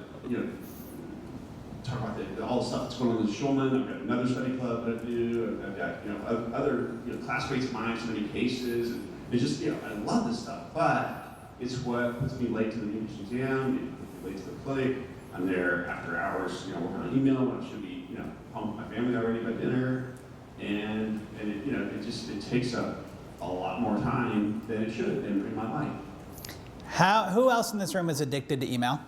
talk about all the stuff that's going on in Schulman. I've got another study club that I do. I've got other classmates of mine, so many cases. And it's just I love this stuff, but it's what puts me late to the museum. It puts me late to the clinic. I'm there after hours, working on email when I should be home with my family already by dinner, and it takes up a lot more time than it should in my life. Who else in this room is addicted to email?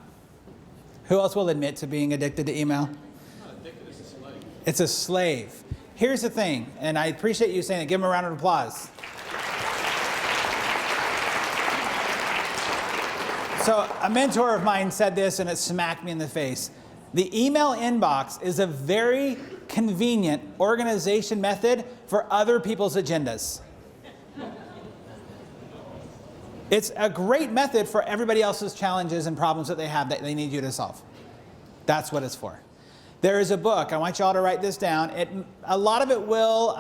Who else will admit to being addicted to email? Not addicted, it's a slave. It's a slave. Here's the thing, and I appreciate you saying it. Give him a round of applause. So a mentor of mine said this, and it smacked me in the face. The email inbox is a very convenient organization method for other people's agendas. It's a great method for everybody else's challenges and problems that they have that they need you to solve. That's what it's for. There is a book. I want you all to write this down. A lot of it will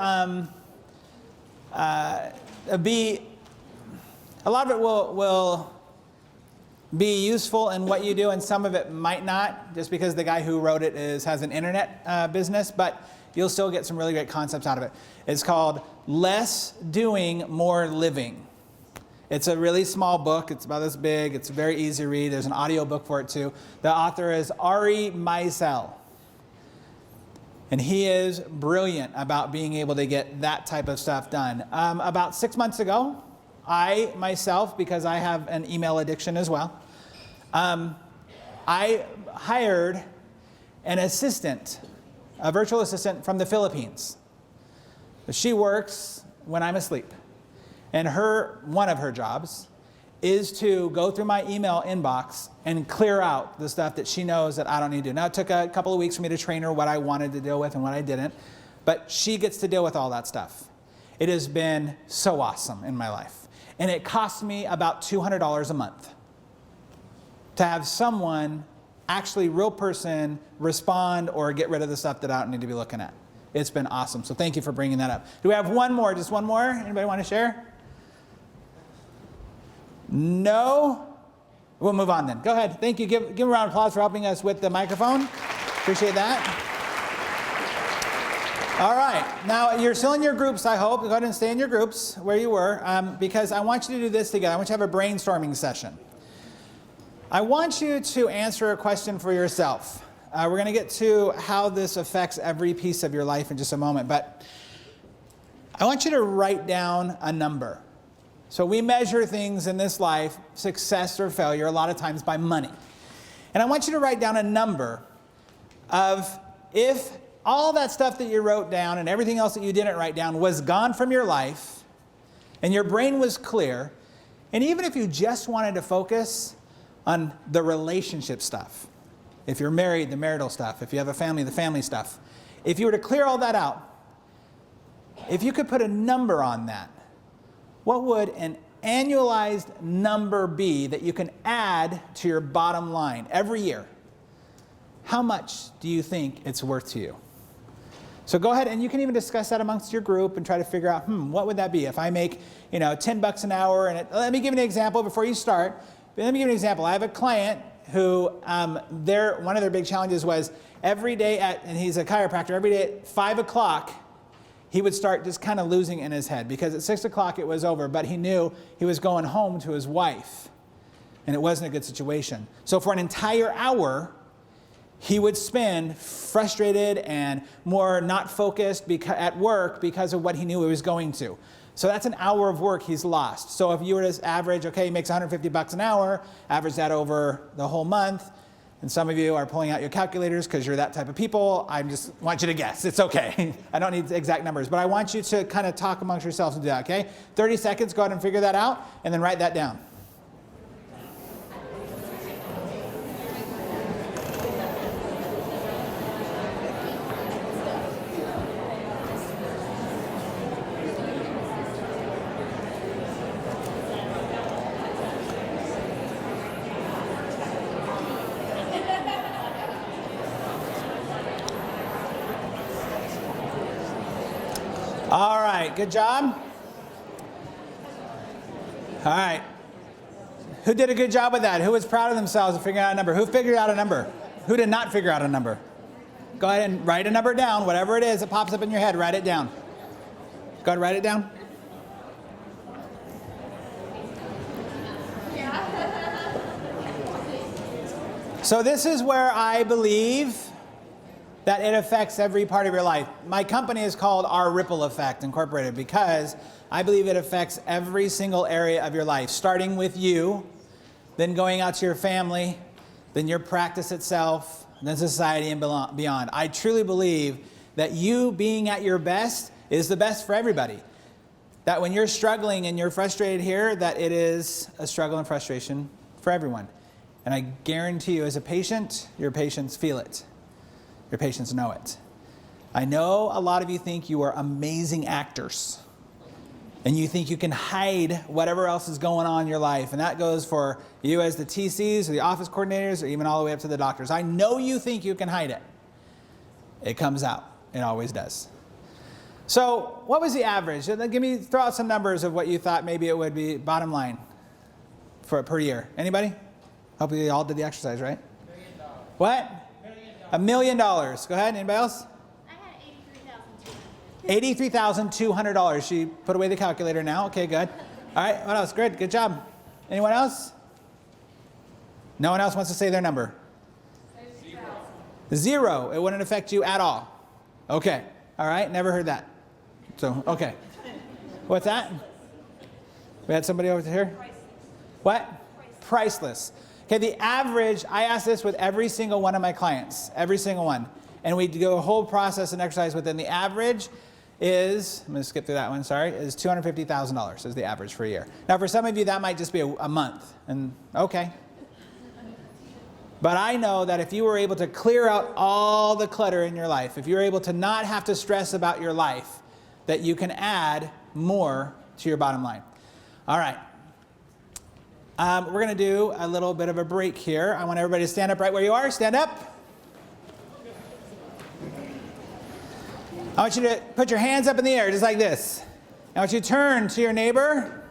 be useful in what you do, and some of it might not, just because the guy who wrote it has an internet business, but you'll still get some really great concepts out of it. It's called Less Doing, More Living. It's a really small book. It's about this big. It's very easy to read. There's an audio book for it too. The author is Ari Meisel. And he is brilliant about being able to get that type of stuff done. About 6 months ago, I myself, because I have an email addiction as well, I hired an assistant, a virtual assistant from the Philippines. She works when I'm asleep. And one of her jobs is to go through my email inbox and clear out the stuff that she knows that I don't need to do. Now, it took a couple of weeks for me to train her what I wanted to deal with and what I didn't, but she gets to deal with all that stuff. It has been so awesome in my life. And it costs me about $200 a month to have someone, actually real person, respond or get rid of the stuff that I don't need to be looking at. It's been awesome. So thank you for bringing that up. Do we have one more? Just one more? Anybody want to share? No? We'll move on then. Go ahead. Thank you. Give a round of applause for helping us with the microphone. Appreciate that. All right. Now, you're still in your groups, I hope. Go ahead and stay in your groups where you were, because I want you to do this together. I want you to have a brainstorming session. I want you to answer a question for yourself. We're going to get to how this affects every piece of your life in just a moment, but I want you to write down a number. So we measure things in this life, success or failure, a lot of times by money. And I want you to write down a number of if all that stuff that you wrote down and everything else that you didn't write down was gone from your life and your brain was clear, and even if you just wanted to focus on the relationship stuff, if you're married, the marital stuff, if you have a family, the family stuff, if you were to clear all that out, if you could put a number on that, what would an annualized number be that you can add to your bottom line every year? How much do you think it's worth to you? So go ahead, and you can even discuss that amongst your group and try to figure out, what would that be? If I make, $10 an hour, and let me give you an example before you start. Let me give you an example. I have a client who, one of their big challenges was every day and he's a chiropractor, every day at 5 o'clock, he would start just kind of losing in his head, because at 6 o'clock it was over, but he knew he was going home to his wife, and it wasn't a good situation. So for an entire hour, he would spend frustrated and more not focused at work because of what he knew he was going to. So that's an hour of work he's lost. So if you were to average, okay, he makes $150 an hour, average that over the whole month, and some of you are pulling out your calculators because you're that type of people. I just want you to guess. It's okay. I don't need exact numbers, but I want you to kind of talk amongst yourselves and do that, okay? 30 seconds, go ahead and figure that out, and then write that down. right, good job. All right. Who did a good job with that? Who was proud of themselves and figuring out a number? Who figured out a number? Who did not figure out a number? Go ahead and write a number down. Whatever it is that pops up in your head, write it down. Go ahead, write it down. So this is where I believe that it affects every part of your life. My company is called Our Ripple Effect Incorporated because I believe it affects every single area of your life, starting with you, then going out to your family, then your practice itself, then society and beyond. I truly believe that you being at your best is the best for everybody. That when you're struggling and you're frustrated here, that it is a struggle and frustration for everyone. And I guarantee you as a patient, your patients feel it. Your patients know it. I know a lot of you think you are amazing actors. And you think you can hide whatever else is going on in your life. And that goes for you as the TCs or the office coordinators or even all the way up to the doctors. I know you think you can hide it. It comes out. It always does. So what was the average? Throw out some numbers of what you thought maybe it would be bottom line for per year. Anybody? Hopefully you all did the exercise, right? $1 million. What? $1 million. Go ahead. Anybody else? $83,200. She put away the calculator now. Okay, good. All right, what else? Good job. Anyone else? No one else wants to say their number? Zero. It wouldn't affect you at all. Okay. All right, never heard that. So, okay. What's that? We had somebody over here? Priceless. What? Priceless. Okay, the average, I ask this with every single one of my clients, every single one. And we do a whole process and exercise within the average is, I'm going to skip through that one, sorry, is $250,000 is the average for a year. Now for some of you that might just be a month, and okay. But I know that if you were able to clear out all the clutter in your life, if you're able to not have to stress about your life, that you can add more to your bottom line. All right. We're going to do a little bit of a break here. I want everybody to stand up right where you are. Stand up. I want you to put your hands up in the air, just like this. I want you to turn to your neighbor.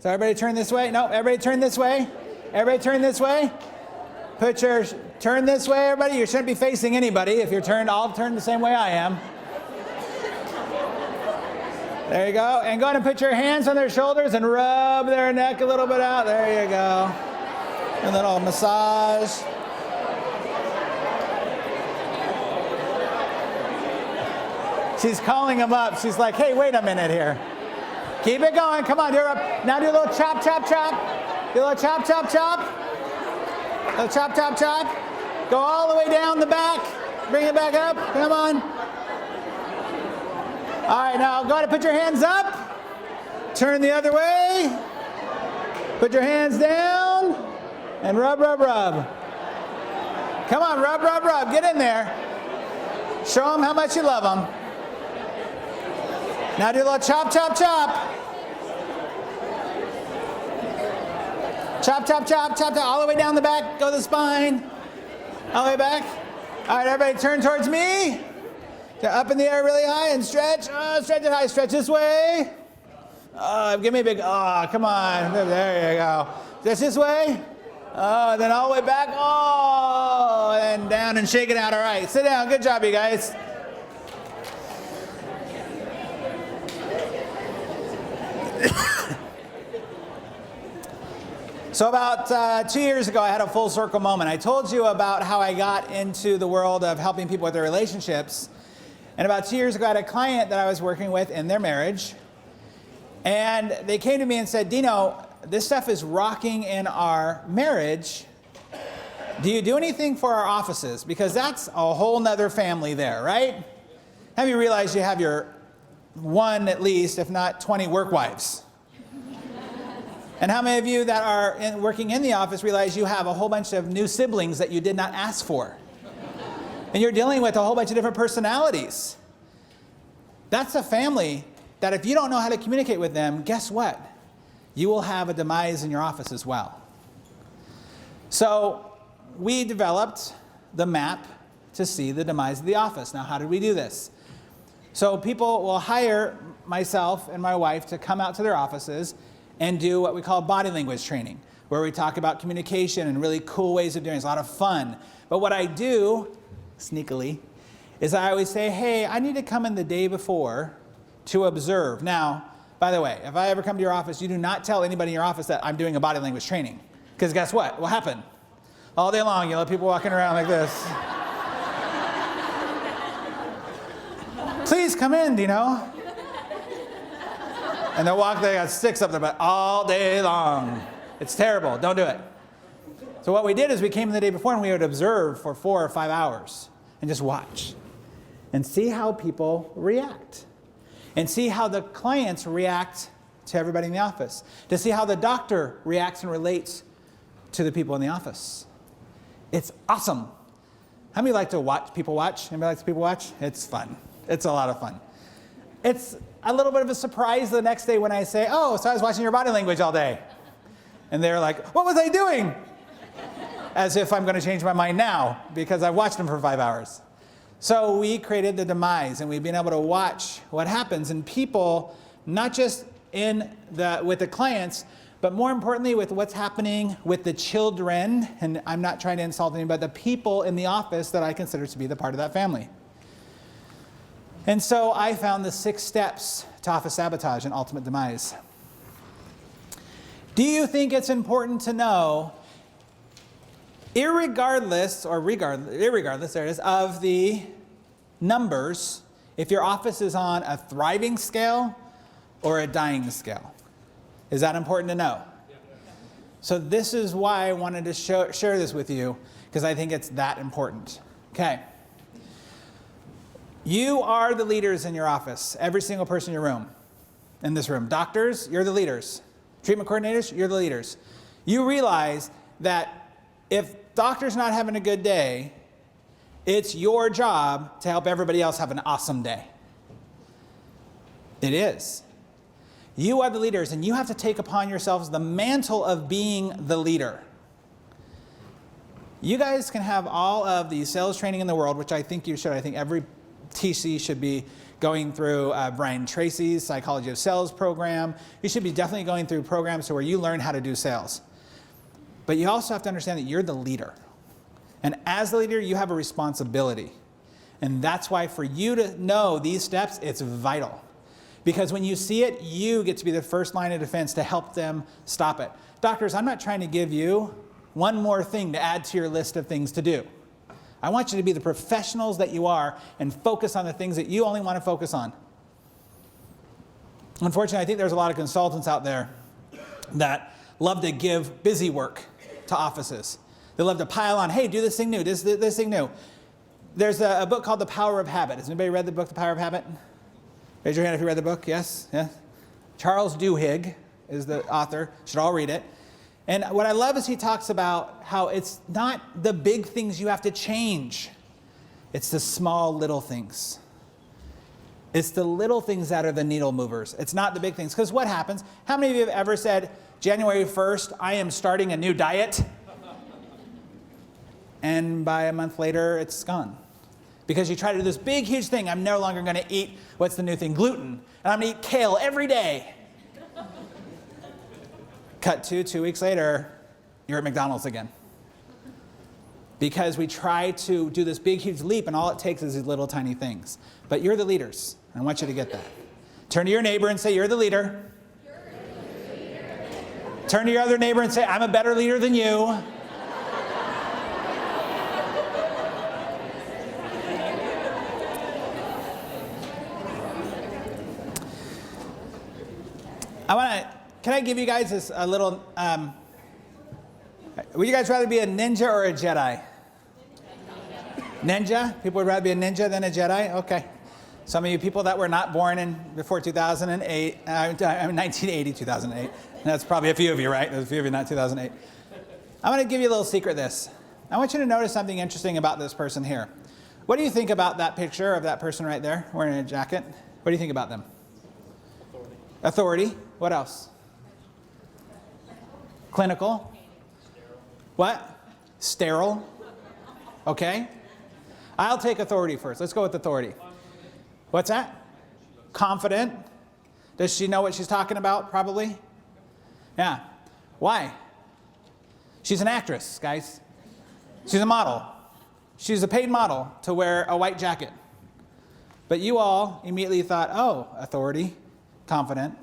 So everybody turn this way. No, everybody turn this way. Everybody turn this way. Turn this way, everybody. You shouldn't be facing anybody. If you're turned, all turned the same way I am. There you go. And go ahead and put your hands on their shoulders and rub their neck a little bit out. There you go. A little massage. She's calling them up. She's like, hey, wait a minute here. Keep it going. Come on, now do a little chop, chop, chop. Do a little chop, chop, chop. A little chop, chop, chop. Go all the way down the back. Bring it back up. Come on. All right, now go ahead and put your hands up. Turn the other way. Put your hands down. And rub, rub, rub. Come on, rub, rub, rub. Get in there. Show them how much you love them. Now do a little chop, chop, chop. Chop, chop, chop, chop, chop, all the way down the back. Go to the spine. All the way back. All right, everybody turn towards me. Up in the air really high and stretch. Stretch it high. Stretch this way. Give me a big, come on. There you go. Stretch this way. Then all the way back. And down and shake it out. All right, sit down. Good job, you guys. So about 2 years ago, I had a full circle moment. I told you about how I got into the world of helping people with their relationships. And about 2 years ago, I had a client that I was working with in their marriage. And they came to me and said, Dino, this stuff is rocking in our marriage. Do you do anything for our offices? Because that's a whole nother family there, right? Have you realized you have your one at least, if not 20 work wives? And how many of you that are working in the office realize you have a whole bunch of new siblings that you did not ask for? And you're dealing with a whole bunch of different personalities. That's a family that if you don't know how to communicate with them, guess what? You will have a demise in your office as well. So we developed the map to see the demise of the office. Now, how did we do this? So people will hire myself and my wife to come out to their offices and do what we call body language training, where we talk about communication and really cool ways of doing it. It's a lot of fun. But what I do, sneakily, is I always say, hey, I need to come in the day before to observe. Now, by the way, if I ever come to your office, you do not tell anybody in your office that I'm doing a body language training. Because guess what? What happened? All day long, you'll have people walking around like this. Please come in, Dino. And they'll walk, they got sticks up there, but all day long. It's terrible. Don't do it. So what we did is we came in the day before and we would observe for 4 or 5 hours and just watch and see how people react and see how the clients react to everybody in the office, to see how the doctor reacts and relates to the people in the office. It's awesome. How many like to watch people watch? Anybody likes people watch? It's fun. It's a lot of fun. It's a little bit of a surprise the next day when I say, oh, so I was watching your body language all day. And they're like, what was I doing? As if I'm going to change my mind now because I've watched them for 5 hours. So we created the demise, and we've been able to watch what happens in people, not just with the clients, but more importantly with what's happening with the children. And I'm not trying to insult anybody, but the people in the office that I consider to be the part of that family. And so I found the 6 steps to office sabotage and ultimate demise. Do you think it's important to know, irregardless there it is, of the numbers, if your office is on a thriving scale or a dying scale? Is that important to know? So this is why I wanted to share this with you, because I think it's that important. Okay. You are the leaders in your office, every single person in this room. Doctors, you're the leaders. Treatment coordinators, you're the leaders. You realize that if doctor's not having a good day, it's your job to help everybody else have an awesome day. It is. You are the leaders, and you have to take upon yourselves the mantle of being the leader. You guys can have all of the sales training in the world, which I think you should. I think every TC should be going through Brian Tracy's Psychology of Sales program. You should be definitely going through programs where you learn how to do sales. But you also have to understand that you're the leader. And as the leader, you have a responsibility. And that's why for you to know these steps, it's vital. Because when you see it, you get to be the first line of defense to help them stop it. Doctors, I'm not trying to give you one more thing to add to your list of things to do. I want you to be the professionals that you are and focus on the things that you only want to focus on. Unfortunately, I think there's a lot of consultants out there that love to give busy work to offices. They love to pile on, hey, do this thing new, this thing new. There's a book called The Power of Habit. Has anybody read the book, The Power of Habit? Raise your hand if you read the book. Yes? Yeah. Charles Duhigg is the author. You should all read it. And what I love is he talks about how it's not the big things you have to change. It's the small little things. It's the little things that are the needle movers. It's not the big things. Because what happens? How many of you have ever said, January 1st, I am starting a new diet? And by a month later, it's gone. Because you try to do this big, huge thing. I'm no longer going to eat, what's the new thing? Gluten. And I'm going to eat kale every day. Cut to 2 weeks later, you're at McDonald's again. Because we try to do this big, huge leap, and all it takes is these little tiny things. But you're the leaders. I want you to get that. Turn to your neighbor and say, you're the leader. Turn to your other neighbor and say, I'm a better leader than you. Can I give you guys this a little, would you guys rather be a ninja or a Jedi? Ninja? People would rather be a ninja than a Jedi? Okay. Some of you people that were not born before 2008, 1980, 2008. That's probably a few of you, right? There's a few of you not 2008. I'm going to give you a little secret this. I want you to notice something interesting about this person here. What do you think about that picture of that person right there wearing a jacket? What do you think about them? Authority. What else? Clinical. What? Sterile. Okay. I'll take authority first. Let's go with authority. What's that? Confident. Does she know what she's talking about, probably? Yeah. Why? She's an actress, guys. She's a model. She's a paid model to wear a white jacket. But you all immediately thought, oh, authority, confident.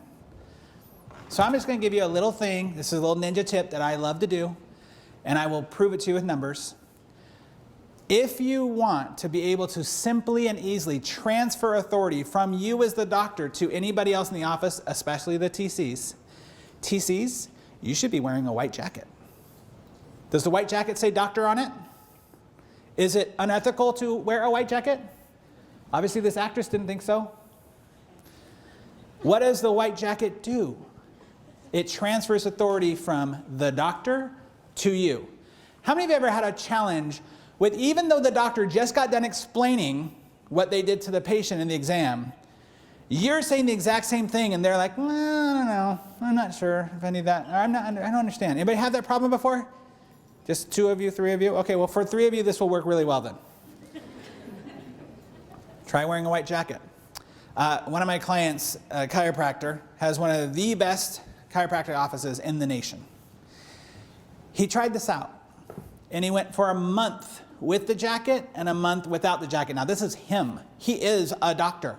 So I'm just going to give you a little thing. This is a little ninja tip that I love to do, and I will prove it to you with numbers. If you want to be able to simply and easily transfer authority from you as the doctor to anybody else in the office, especially the TCs, you should be wearing a white jacket. Does the white jacket say doctor on it? Is it unethical to wear a white jacket? Obviously, this actress didn't think so. What does the white jacket do? It transfers authority from the doctor to you. How many of you ever had a challenge with, even though the doctor just got done explaining what they did to the patient in the exam, you're saying the exact same thing, and they're like, well, I don't know, I'm not sure if I need that, or I don't understand. Anybody have that problem before? Just 2 of you, 3 of you? Okay, well, for 3 of you, this will work really well then. Try wearing a white jacket. One of my clients, a chiropractor, has one of the best chiropractic offices in the nation. He tried this out, and he went for a month with the jacket and a month without the jacket. Now, this is him. He is a doctor.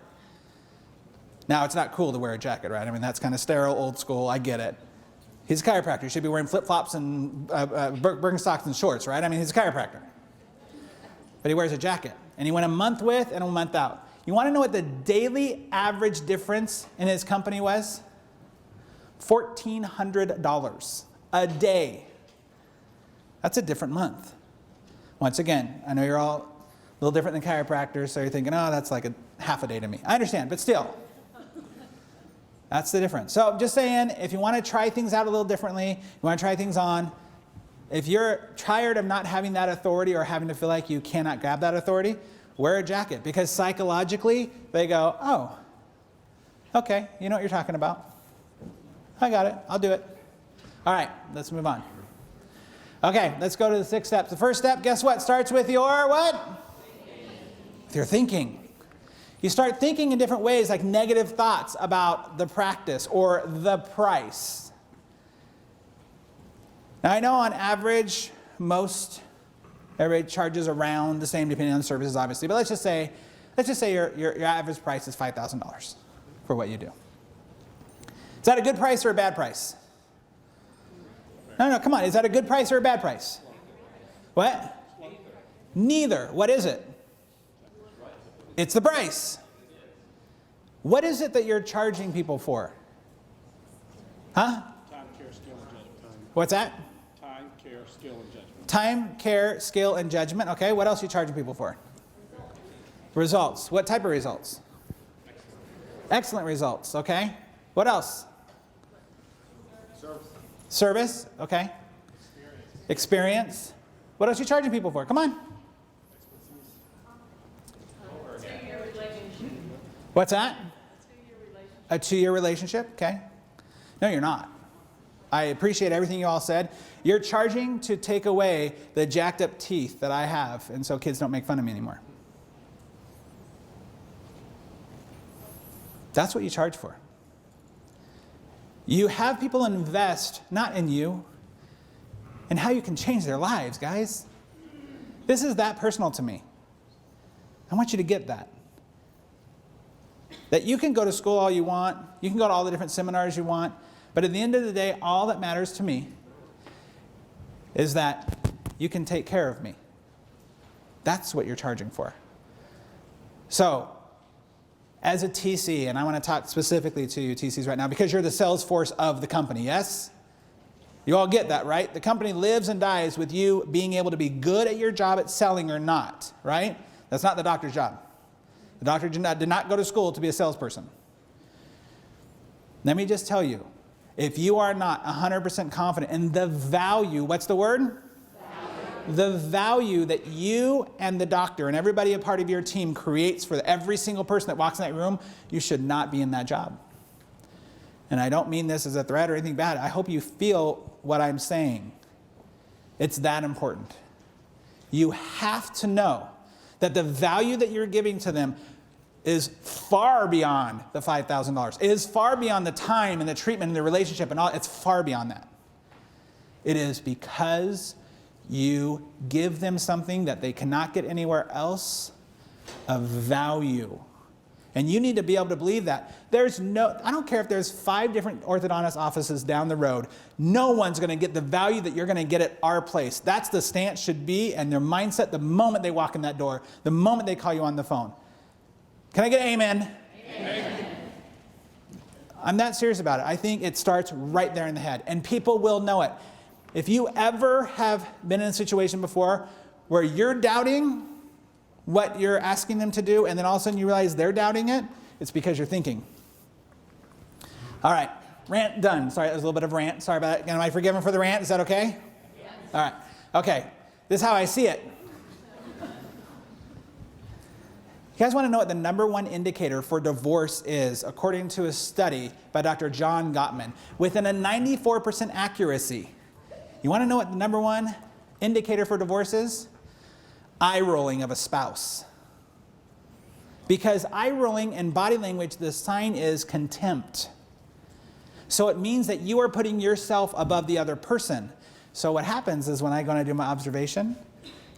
Now, it's not cool to wear a jacket, right? I mean, that's kind of sterile, old school. I get it. He's a chiropractor. He should be wearing flip-flops and Birkenstocks and shorts, right? I mean, he's a chiropractor. But he wears a jacket. And he went a month with and a month out. You want to know what the daily average difference in his company was? $1,400 a day. That's a different month. Once again, I know you're all a little different than chiropractors, so you're thinking, oh, that's like a half a day to me. I understand, but still. That's the difference. So I'm just saying, if you want to try things out a little differently, you want to try things on, if you're tired of not having that authority or having to feel like you cannot grab that authority, wear a jacket. Because psychologically, they go, oh, okay, you know what you're talking about. I got it. I'll do it. All right, let's move on. Okay, let's go to the 6 steps. The first step, guess what? Starts with your what? With your thinking. You start thinking in different ways, like negative thoughts about the practice or the price. Now, I know on average, everybody charges around the same depending on the services, obviously. But let's just say your average price is $5,000 for what you do. Is that a good price or a bad price? No, come on. Is that a good price or a bad price? What? Neither. What is it? It's the price. What is it that you're charging people for? Huh? Time, care, skill, and judgment. What's that? Time, care, skill, and judgment. Time, care, skill, and judgment. Okay, what else are you charging people for? Results. What type of results? Excellent results. Okay. What else? Service. Okay. Experience. What else are you charging people for? Come on. What's that? A 2-year relationship. Okay. No, you're not. I appreciate everything you all said. You're charging to take away the jacked up teeth that I have, and so kids don't make fun of me anymore. That's what you charge for. You have people invest, not in you, in how you can change their lives, guys. This is that personal to me. I want you to get that. That you can go to school all you want, you can go to all the different seminars you want, but at the end of the day, all that matters to me is that you can take care of me. That's what you're charging for. So, as a TC, and I want to talk specifically to you TCs right now because you're the sales force of the company, yes? You all get that, right? The company lives and dies with you being able to be good at your job at selling or not, right? That's not the doctor's job. The doctor did not go to school to be a salesperson. Let me just tell you, if you are not 100% confident in the value, what's the word? Value. The value that you and the doctor and everybody a part of your team creates for every single person that walks in that room, you should not be in that job. And I don't mean this as a threat or anything bad. I hope you feel what I'm saying. It's that important. You have to know that the value that you're giving to them is far beyond the $5,000. It is far beyond the time and the treatment and the relationship and all. It's far beyond that. It is because you give them something that they cannot get anywhere else of value. And you need to be able to believe that. I don't care if there's 5 different orthodontist offices down the road. No one's going to get the value that you're going to get at our place. That's the stance should be and their mindset the moment they walk in that door, the moment they call you on the phone. Can I get an amen? Amen. I'm that serious about it. I think it starts right there in the head. And people will know it. If you ever have been in a situation before where you're doubting what you're asking them to do, and then all of a sudden you realize they're doubting it, it's because you're thinking. All right, rant done. Sorry, that was a little bit of rant. Sorry about it. Am I forgiven for the rant? Is that okay? Yes. All right. Okay, this is how I see it. You guys want to know what the number one indicator for divorce is, according to a study by Dr. John Gottman, within a 94% accuracy. You want to know what the number one indicator for divorce is? Eye rolling of a spouse. Because eye rolling in body language, the sign is contempt. So it means that you are putting yourself above the other person. So what happens is when I go and I do my observation,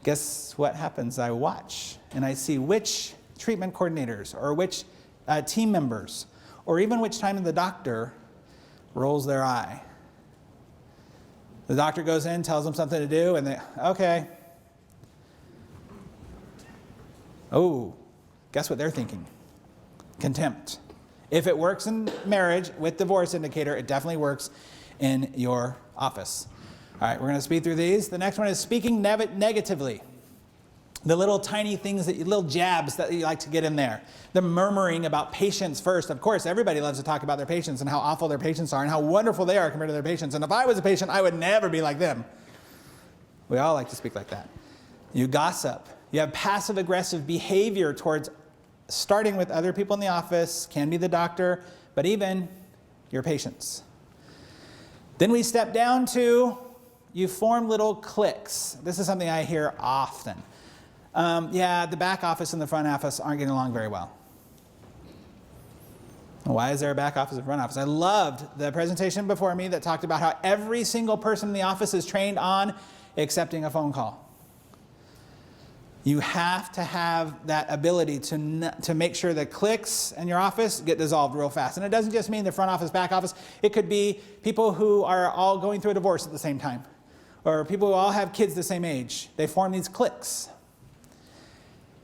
guess what happens? I watch and I see which treatment coordinators or which team members or even which time the doctor rolls their eye. The doctor goes in, tells them something to do, and they, okay. Oh, guess what they're thinking? Contempt. If it works in marriage with divorce indicator, it definitely works in your office. All right, we're going to speed through these. The next one is speaking negatively. The little tiny things, little jabs that you like to get in there. The murmuring about patients first. Of course, everybody loves to talk about their patients and how awful their patients are and how wonderful they are compared to their patients. And if I was a patient, I would never be like them. We all like to speak like that. You gossip. You have passive-aggressive behavior towards starting with other people in the office, can be the doctor, but even your patients. Then we step down to you form little cliques. This is something I hear often. The back office and the front office aren't getting along very well. Why is there a back office and front office? I loved the presentation before me that talked about how every single person in the office is trained on accepting a phone call. You have to have that ability to make sure the cliques in your office get dissolved real fast. And it doesn't just mean the front office, back office. It could be people who are all going through a divorce at the same time. Or people who all have kids the same age. They form these cliques.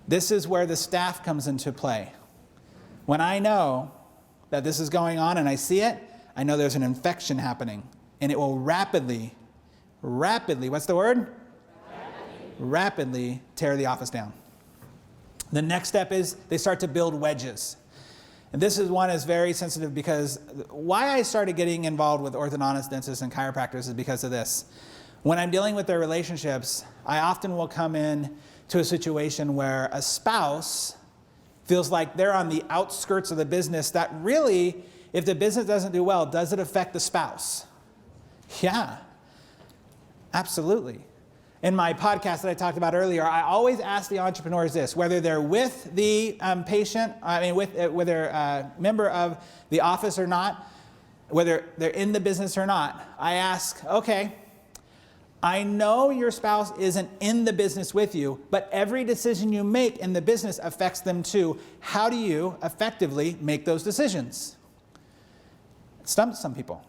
This is where the staff comes into play. When I know that this is going on and I see it, I know there's an infection happening. And it will rapidly, what's the word? Rapidly tear the office down. The next step is they start to build wedges. And this is one is very sensitive because why I started getting involved with orthodontists, dentists, and chiropractors is because of this. When I'm dealing with their relationships, I often will come in to a situation where a spouse feels like they're on the outskirts of the business that really, if the business doesn't do well, does it affect the spouse? Yeah, absolutely. In my podcast that I talked about earlier, I always ask the entrepreneurs this, whether they're with the whether a member of the office or not, whether they're in the business or not, I ask, okay, I know your spouse isn't in the business with you, but every decision you make in the business affects them too. How do you effectively make those decisions? It stumps some people.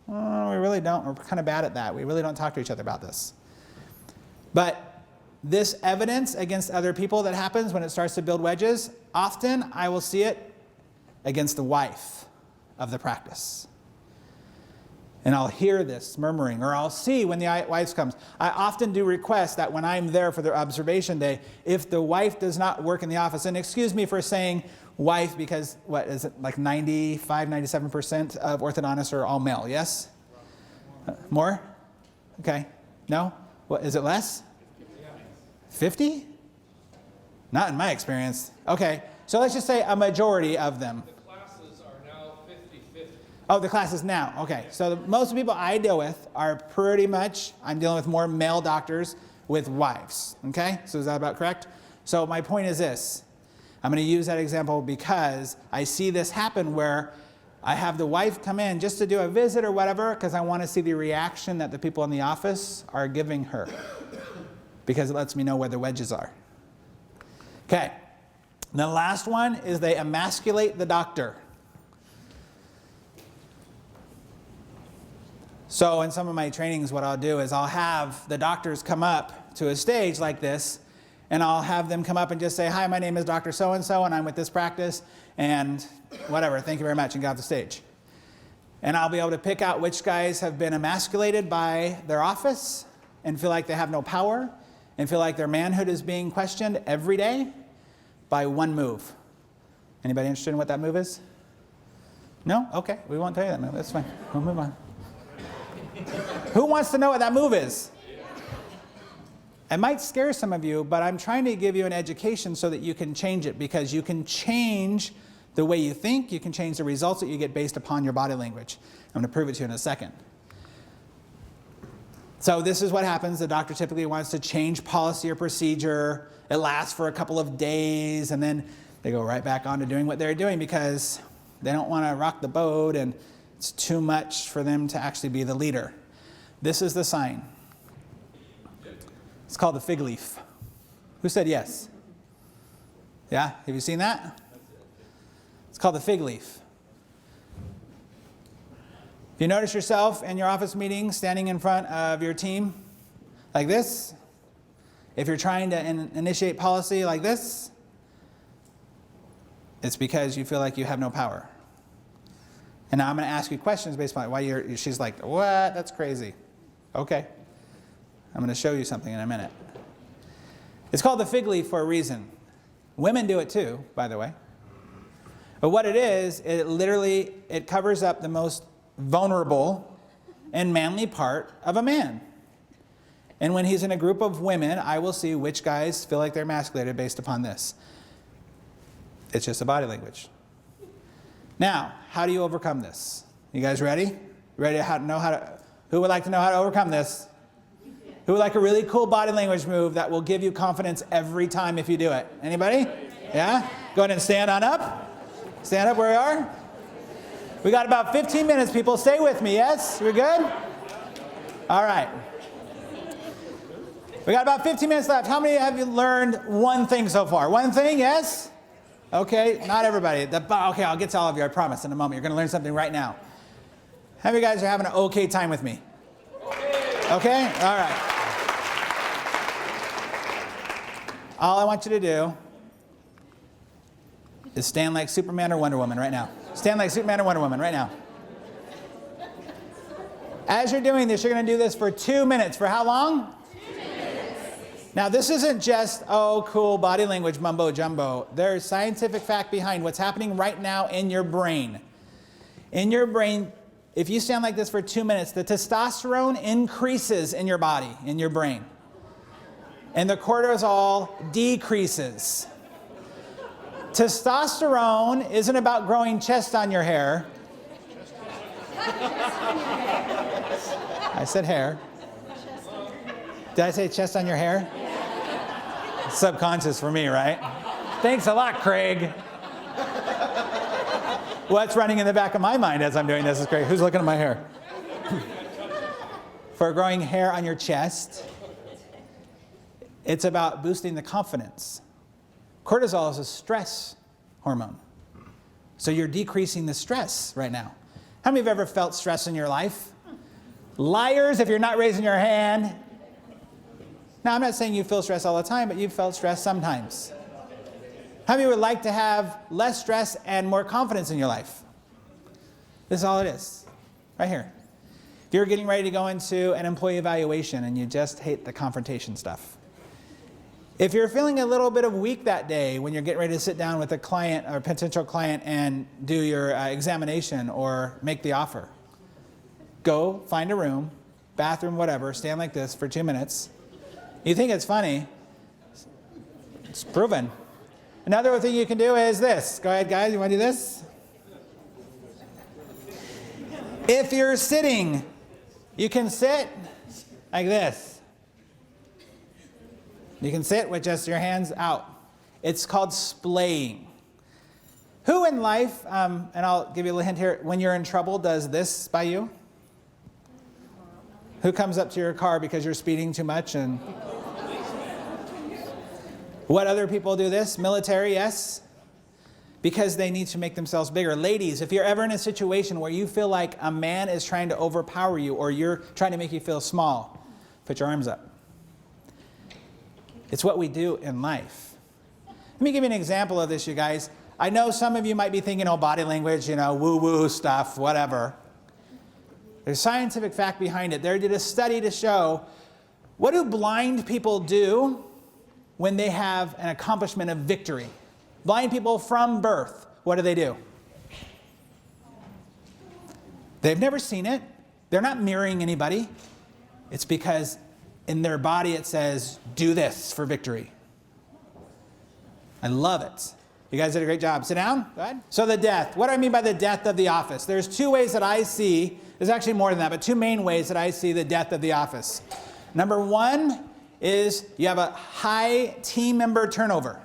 Oh, we really don't. We're kind of bad at that. We really don't talk to each other about this. But this evidence against other people that happens when it starts to build wedges, often I will see it against the wife of the practice. And I'll hear this murmuring, or I'll see when the wife comes. I often do request that when I'm there for their observation day, if the wife does not work in the office, and excuse me for saying wife because, what is it, like 95, 97% of orthodontists are all male, yes? More? Okay. No? What, is it less? 50? Not in my experience. Okay. So let's just say a majority of them. The classes are now 50-50. Oh, the classes now. Okay. So most of the people I deal with are pretty much, I'm dealing with more male doctors with wives. Okay? So is that about correct? So my point is this. I'm going to use that example because I see this happen where I have the wife come in just to do a visit or whatever because I want to see the reaction that the people in the office are giving her because it lets me know where the wedges are. Okay. The last one is they emasculate the doctor. So in some of my trainings, what I'll do is I'll have the doctors come up to a stage like this, and I'll have them come up and just say, hi, my name is Dr. So-and-so, and I'm with this practice, and whatever, thank you very much, and get off the stage. And I'll be able to pick out which guys have been emasculated by their office and feel like they have no power and feel like their manhood is being questioned every day by one move. Anybody interested in what that move is? No? Okay, we won't tell you that move. That's fine. We'll move on. Who wants to know what that move is? It might scare some of you, but I'm trying to give you an education so that you can change it, because you can change the way you think, you can change the results that you get based upon your body language. I'm going to prove it to you in a second. So this is what happens. The doctor typically wants to change policy or procedure. It lasts for a couple of days, and then they go right back on to doing what they're doing because they don't want to rock the boat, and it's too much for them to actually be the leader. This is the sign. It's called the fig leaf. Who said yes? Yeah? Have you seen that? It's called the fig leaf. If you notice yourself in your office meeting standing in front of your team like this, if you're trying to initiate policy like this, it's because you feel like you have no power. And now I'm going to ask you questions based on why she's like, what? That's crazy. Okay. I'm going to show you something in a minute. It's called the fig leaf for a reason. Women do it too, by the way. But what it is, it covers up the most vulnerable and manly part of a man. And when he's in a group of women, I will see which guys feel like they're emasculated based upon this. It's just a body language. Now, how do you overcome this? You guys ready? Ready to who would like to know how to overcome this? Who would like a really cool body language move that will give you confidence every time if you do it? Anybody? Yeah? Go ahead and stand on up. Stand up where you are. We got about 15 minutes, people. Stay with me, yes? We're good? All right. We got about 15 minutes left. How many have you learned one thing so far? One thing, yes? Okay, not everybody. Okay, I'll get to all of you, I promise, in a moment. You're going to learn something right now. How many of you guys are having an okay time with me? Okay? All right. All I want you to do is stand like Superman or Wonder Woman right now. Stand like Superman or Wonder Woman right now. As you're doing this, you're going to do this for 2 minutes. For how long? 2 minutes. Now, this isn't just, oh, cool body language mumbo jumbo. There's scientific fact behind what's happening right now in your brain. In your brain, if you stand like this for 2 minutes, the testosterone increases in your body, in your brain. And the cortisol decreases. Testosterone isn't about growing chest on your hair. I said hair. Did I say chest on your hair? Subconscious for me, right? Thanks a lot, Craig. What's running in the back of my mind as I'm doing this is Craig. Who's looking at my hair? For growing hair on your chest, it's about boosting the confidence. Cortisol is a stress hormone. So you're decreasing the stress right now. How many of you have ever felt stress in your life? Liars, if you're not raising your hand. Now, I'm not saying you feel stress all the time, but you've felt stress sometimes. How many of you would like to have less stress and more confidence in your life? This is all it is, right here. If you're getting ready to go into an employee evaluation and you just hate the confrontation stuff. If you're feeling a little bit of weak that day when you're getting ready to sit down with a client or potential client and do your examination or make the offer, go find a room, bathroom, whatever, stand like this for 2 minutes. You think it's funny? It's proven. Another thing you can do is this. Go ahead, guys. You want to do this? If you're sitting, you can sit like this. You can sit with just your hands out. It's called splaying. Who in life, and I'll give you a little hint here, when you're in trouble, does this by you? Who comes up to your car because you're speeding too much? And what other people do this? Military, yes? Because they need to make themselves bigger. Ladies, if you're ever in a situation where you feel like a man is trying to overpower you or you're trying to make you feel small, put your arms up. It's what we do in life. Let me give you an example of this, you guys. I know some of you might be thinking, oh, body language, woo-woo stuff, whatever. There's scientific fact behind it. They did a study to show, what do blind people do when they have an accomplishment of victory? Blind people from birth, what do? They've never seen it. They're not mirroring anybody. It's because in their body it says, do this for victory. I love it. You guys did a great job. Sit down. Go ahead. So the death. What do I mean by the death of the office? There's two ways that I see, there's actually more than that, but two main ways that I see the death of the office. Number one is you have a high team member turnover.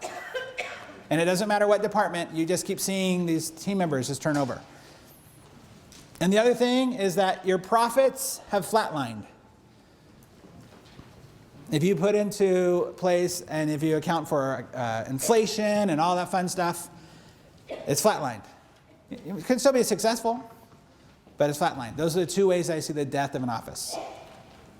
And it doesn't matter what department, you just keep seeing these team members just turn over. And the other thing is that your profits have flatlined. If you put into place and if you account for inflation and all that fun stuff, it's flatlined. It can still be successful, but it's flatlined. Those are the two ways I see the death of an office.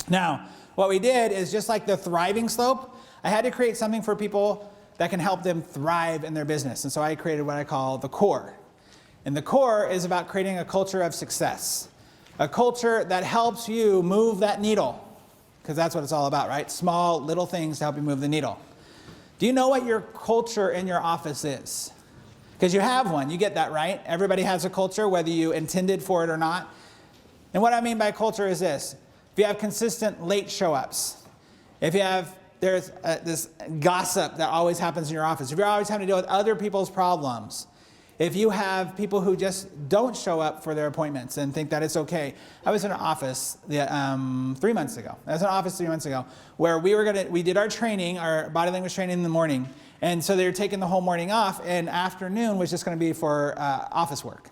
Now, what we did is just like the thriving slope, I had to create something for people that can help them thrive in their business. And so I created what I call the core. And the core is about creating a culture of success. A culture that helps you move that needle. Because that's what it's all about, right? Small, little things to help you move the needle. Do you know what your culture in your office is? Because you have one. You get that, right? Everybody has a culture, whether you intended for it or not. And what I mean by culture is this. If you have consistent late show-ups, if you have there's this gossip that always happens in your office, if you're always having to deal with other people's problems, if you have people who just don't show up for their appointments and think that it's okay. I was in an office 3 months ago. I was in an office 3 months ago where we did our training, our body language training in the morning. And so they were taking the whole morning off, and afternoon was just going to be for office work.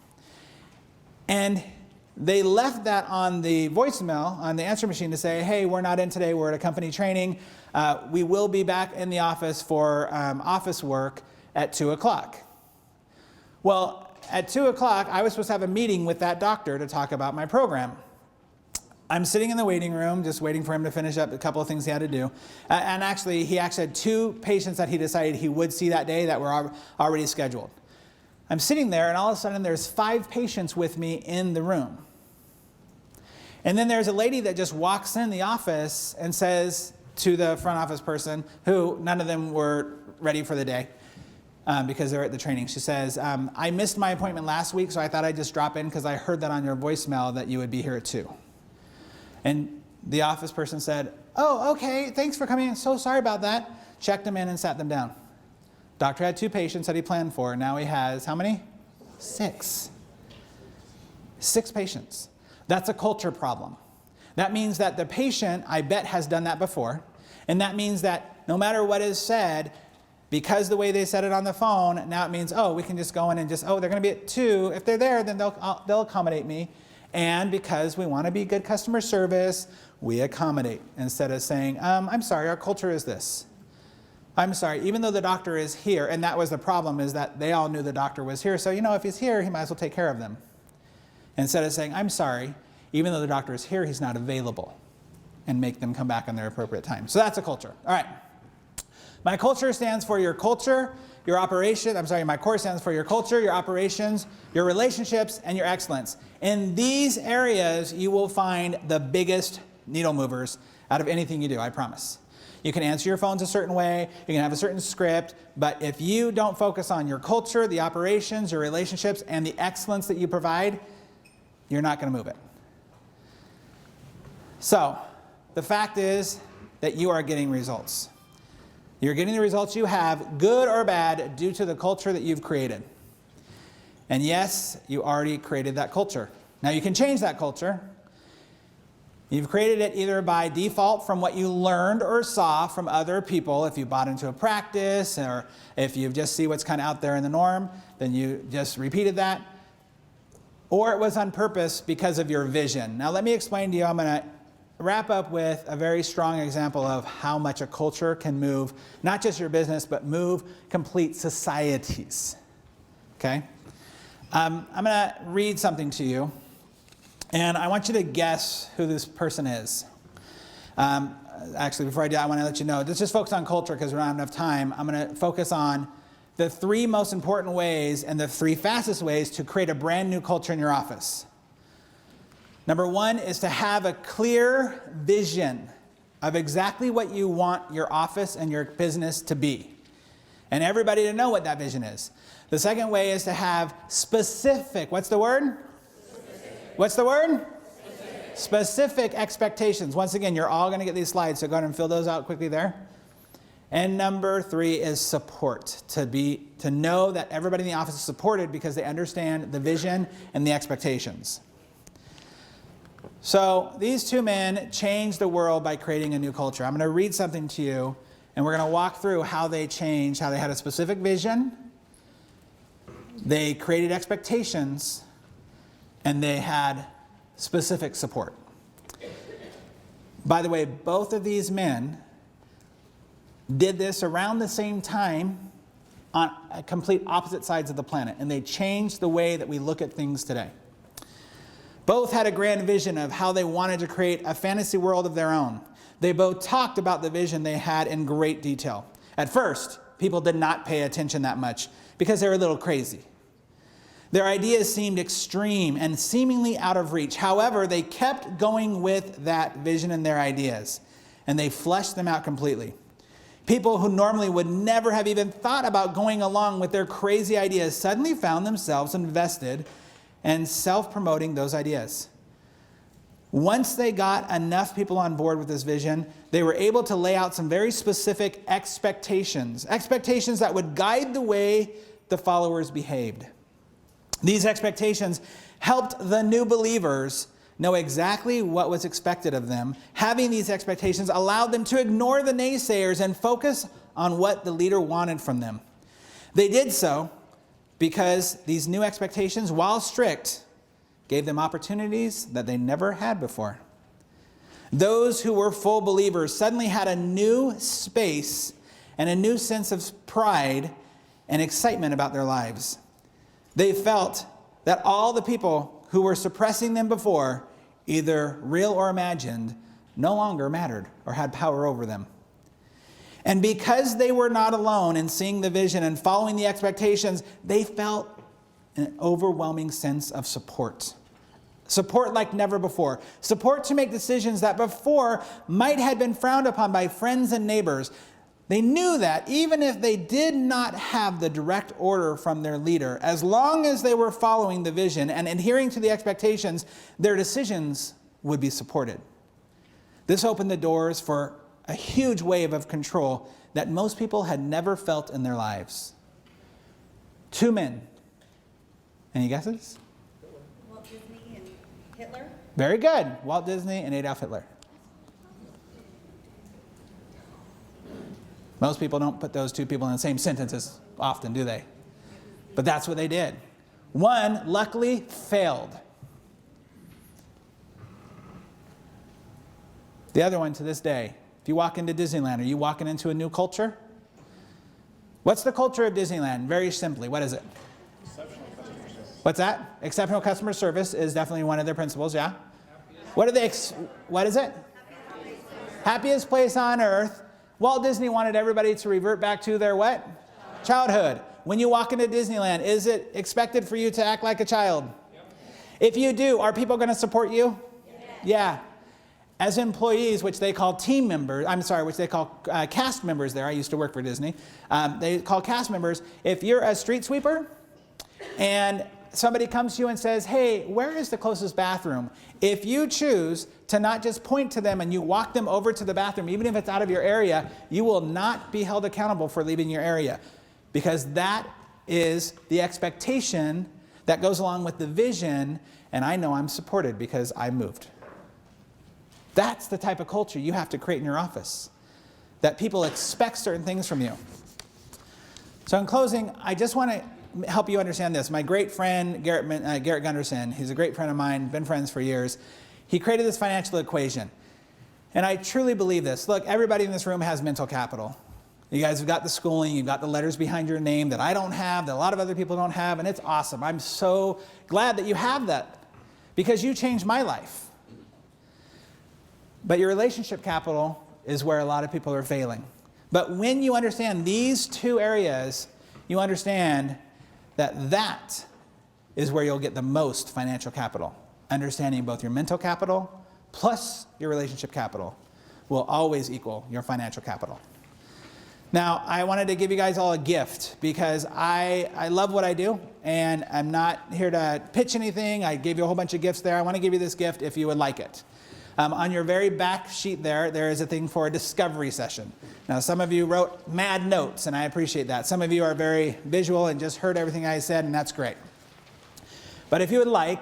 And they left that on the voicemail, on the answer machine to say, hey, we're not in today, we're at a company training. We will be back in the office for office work at 2 o'clock. Well, at 2 o'clock, I was supposed to have a meeting with that doctor to talk about my program. I'm sitting in the waiting room, just waiting for him to finish up a couple of things he had to do. And actually, he actually had 2 patients that he decided he would see that day that were already scheduled. I'm sitting there, and all of a sudden, there's 5 patients with me in the room. And then there's a lady that just walks in the office and says to the front office person, who none of them were ready for the day, because they're at the training. She says, I missed my appointment last week, so I thought I'd just drop in because I heard that on your voicemail that you would be here at 2. And the office person said, oh, okay, thanks for coming in. So sorry about that. Checked them in and sat them down. Doctor had 2 patients that he planned for. Now he has how many? 6. 6 patients. That's a culture problem. That means that the patient, I bet, has done that before. And that means that no matter what is said, because the way they said it on the phone, now it means, oh, we can just go in and just, oh, they're going to be at 2. If they're there, then they'll accommodate me. And because we want to be good customer service, we accommodate instead of saying, I'm sorry, our culture is this. I'm sorry, even though the doctor is here, and that was the problem, is that they all knew the doctor was here. So, if he's here, he might as well take care of them. Instead of saying, I'm sorry, even though the doctor is here, he's not available, and make them come back on their appropriate time. So that's a culture. All right. My culture stands for your culture, your operation. My core stands for your culture, your operations, your relationships, and your excellence. In these areas, you will find the biggest needle movers out of anything you do, I promise. You can answer your phones a certain way, you can have a certain script, but if you don't focus on your culture, the operations, your relationships, and the excellence that you provide, you're not going to move it. So, the fact is that you are getting results. You're getting the results you have, good or bad, due to the culture that you've created. And yes, you already created that culture. Now you can change that culture. You've created it either by default from what you learned or saw from other people. If you bought into a practice, or if you just see what's kind of out there in the norm, then you just repeated that. Or it was on purpose because of your vision. Now let me explain to you, I'm going to wrap up with a very strong example of how much a culture can move, not just your business, but move complete societies. Okay? I'm going to read something to you. And I want you to guess who this person is. Actually, before I do, I want to let you know, let's just focus on culture because we don't have enough time. I'm going to focus on the 3 most important ways and the 3 fastest ways to create a brand new culture in your office. Number 1 is to have a clear vision of exactly what you want your office and your business to be. And everybody to know what that vision is. The second way is to have specific, what's the word? What's the word? Specific expectations. Once again, you're all going to get these slides, so go ahead and fill those out quickly there. And number 3 is support. To know that everybody in the office is supported because they understand the vision and the expectations. So these 2 men changed the world by creating a new culture. I'm going to read something to you, and we're going to walk through how they changed, how they had a specific vision, they created expectations, and they had specific support. By the way, both of these men did this around the same time on complete opposite sides of the planet, and they changed the way that we look at things today. Both had a grand vision of how they wanted to create a fantasy world of their own. They both talked about the vision they had in great detail. At first, people did not pay attention that much because they were a little crazy. Their ideas seemed extreme and seemingly out of reach. However, they kept going with that vision and their ideas, and they fleshed them out completely. People who normally would never have even thought about going along with their crazy ideas suddenly found themselves invested and self-promoting those ideas. Once they got enough people on board with this vision, they were able to lay out some very specific expectations that would guide the way the followers behaved. These expectations helped the new believers know exactly what was expected of them. Having these expectations allowed them to ignore the naysayers and focus on what the leader wanted from them. They did so because these new expectations, while strict, gave them opportunities that they never had before. Those who were full believers suddenly had a new space and a new sense of pride and excitement about their lives. They felt that all the people who were suppressing them before, either real or imagined, no longer mattered or had power over them. And because they were not alone in seeing the vision and following the expectations, they felt an overwhelming sense of support. Support like never before. Support to make decisions that before might have been frowned upon by friends and neighbors. They knew that even if they did not have the direct order from their leader, as long as they were following the vision and adhering to the expectations, their decisions would be supported. This opened the doors for a huge wave of control that most people had never felt in their lives. 2 men. Any guesses? Walt Disney and Hitler? Very good. Walt Disney and Adolf Hitler. Most people don't put those 2 people in the same sentences often, do they? But that's what they did. One, luckily, failed. The other one, to this day, if you walk into Disneyland, are you walking into a new culture? What's the culture of Disneyland? Very simply, what is it? Exceptional customer service. What's that? Exceptional customer service is definitely one of their principles, yeah? What are they? What is it? Happiest place on earth. Walt Disney wanted everybody to revert back to their what? Childhood. When you walk into Disneyland, is it expected for you to act like a child? Yep. If you do, are people going to support you? Yeah. As employees, which they call team members, which they call cast members there. I used to work for Disney. They call cast members. If you're a street sweeper and somebody comes to you and says, hey, where is the closest bathroom? If you choose to not just point to them and you walk them over to the bathroom, even if it's out of your area, you will not be held accountable for leaving your area, because that is the expectation that goes along with the vision, and I know I'm supported because I moved. That's the type of culture you have to create in your office, that people expect certain things from you. So in closing, I just want to help you understand this. My great friend, Garrett Gunderson, he's a great friend of mine, been friends for years. He created this financial equation. And I truly believe this. Look, everybody in this room has mental capital. You guys have got the schooling, you've got the letters behind your name that I don't have, that a lot of other people don't have, and it's awesome. I'm so glad that you have that because you changed my life. But your relationship capital is where a lot of people are failing. But when you understand these two areas, you understand that that is where you'll get the most financial capital. Understanding both your mental capital plus your relationship capital will always equal your financial capital. Now, I wanted to give you guys all a gift because I love what I do, and I'm not here to pitch anything. I gave you a whole bunch of gifts there. I want to give you this gift if you would like it. On your very back sheet there is a thing for a discovery session. Now, some of you wrote mad notes, and I appreciate that. Some of you are very visual and just heard everything I said, and that's great. But if you would like,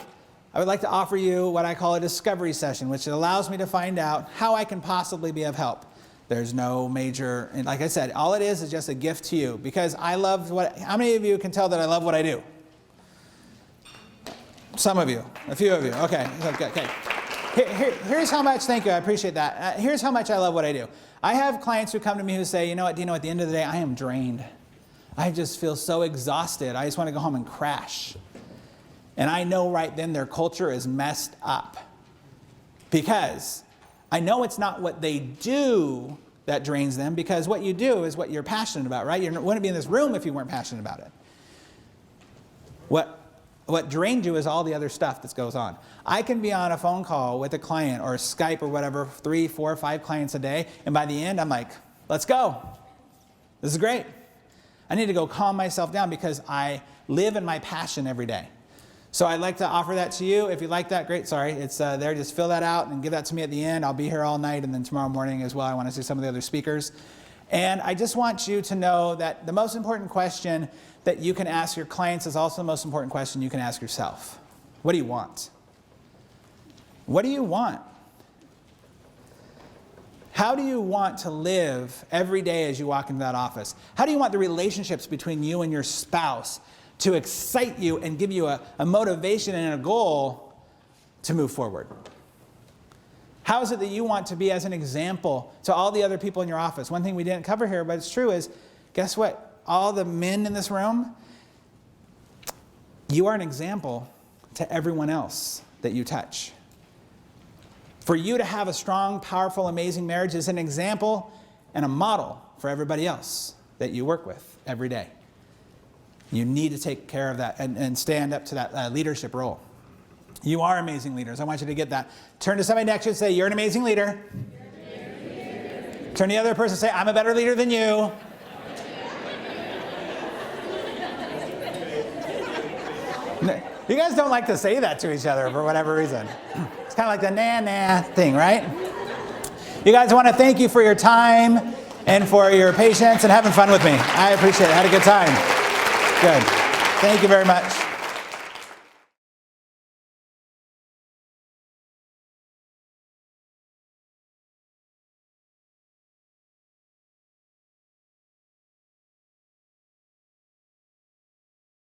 I would like to offer you what I call a discovery session, which allows me to find out how I can possibly be of help. There's no major, and like I said, all it is just a gift to you because I love how many of you can tell that I love what I do? Some of you, a few of you, okay. Here's how much, thank you, I appreciate that. Here's how much I love what I do. I have clients who come to me who say, you know what, Dino, at the end of the day, I am drained. I just feel so exhausted. I just want to go home and crash. And I know right then their culture is messed up because I know it's not what they do that drains them because what you do is what you're passionate about, right? You wouldn't be in this room if you weren't passionate about it. What drains you is all the other stuff that goes on. I can be on a phone call with a client or Skype or whatever, 3, 4, 5 clients a day, and by the end I'm like, let's go. This is great. I need to go calm myself down because I live in my passion every day. So I'd like to offer that to you. If you like that, great. Sorry, it's there. Just fill that out and give that to me at the end. I'll be here all night, and then tomorrow morning as well. I want to see some of the other speakers. And I just want you to know that the most important question that you can ask your clients is also the most important question you can ask yourself. What do you want? What do you want? How do you want to live every day as you walk into that office? How do you want the relationships between you and your spouse to excite you and give you a motivation and a goal to move forward? How is it that you want to be as an example to all the other people in your office? One thing we didn't cover here, but it's true, is guess what? All the men in this room, you are an example to everyone else that you touch. For you to have a strong, powerful, amazing marriage is an example and a model for everybody else that you work with every day. You need to take care of that and stand up to that leadership role. You are amazing leaders. I want you to get that. Turn to somebody next to you and say, you're an amazing leader. Turn to the other person and say, I'm a better leader than you. You guys don't like to say that to each other for whatever reason. It's kind of like the nah thing, right? You guys, I want to thank you for your time and for your patience and having fun with me. I appreciate it. I had a good time. Good. Thank you very much.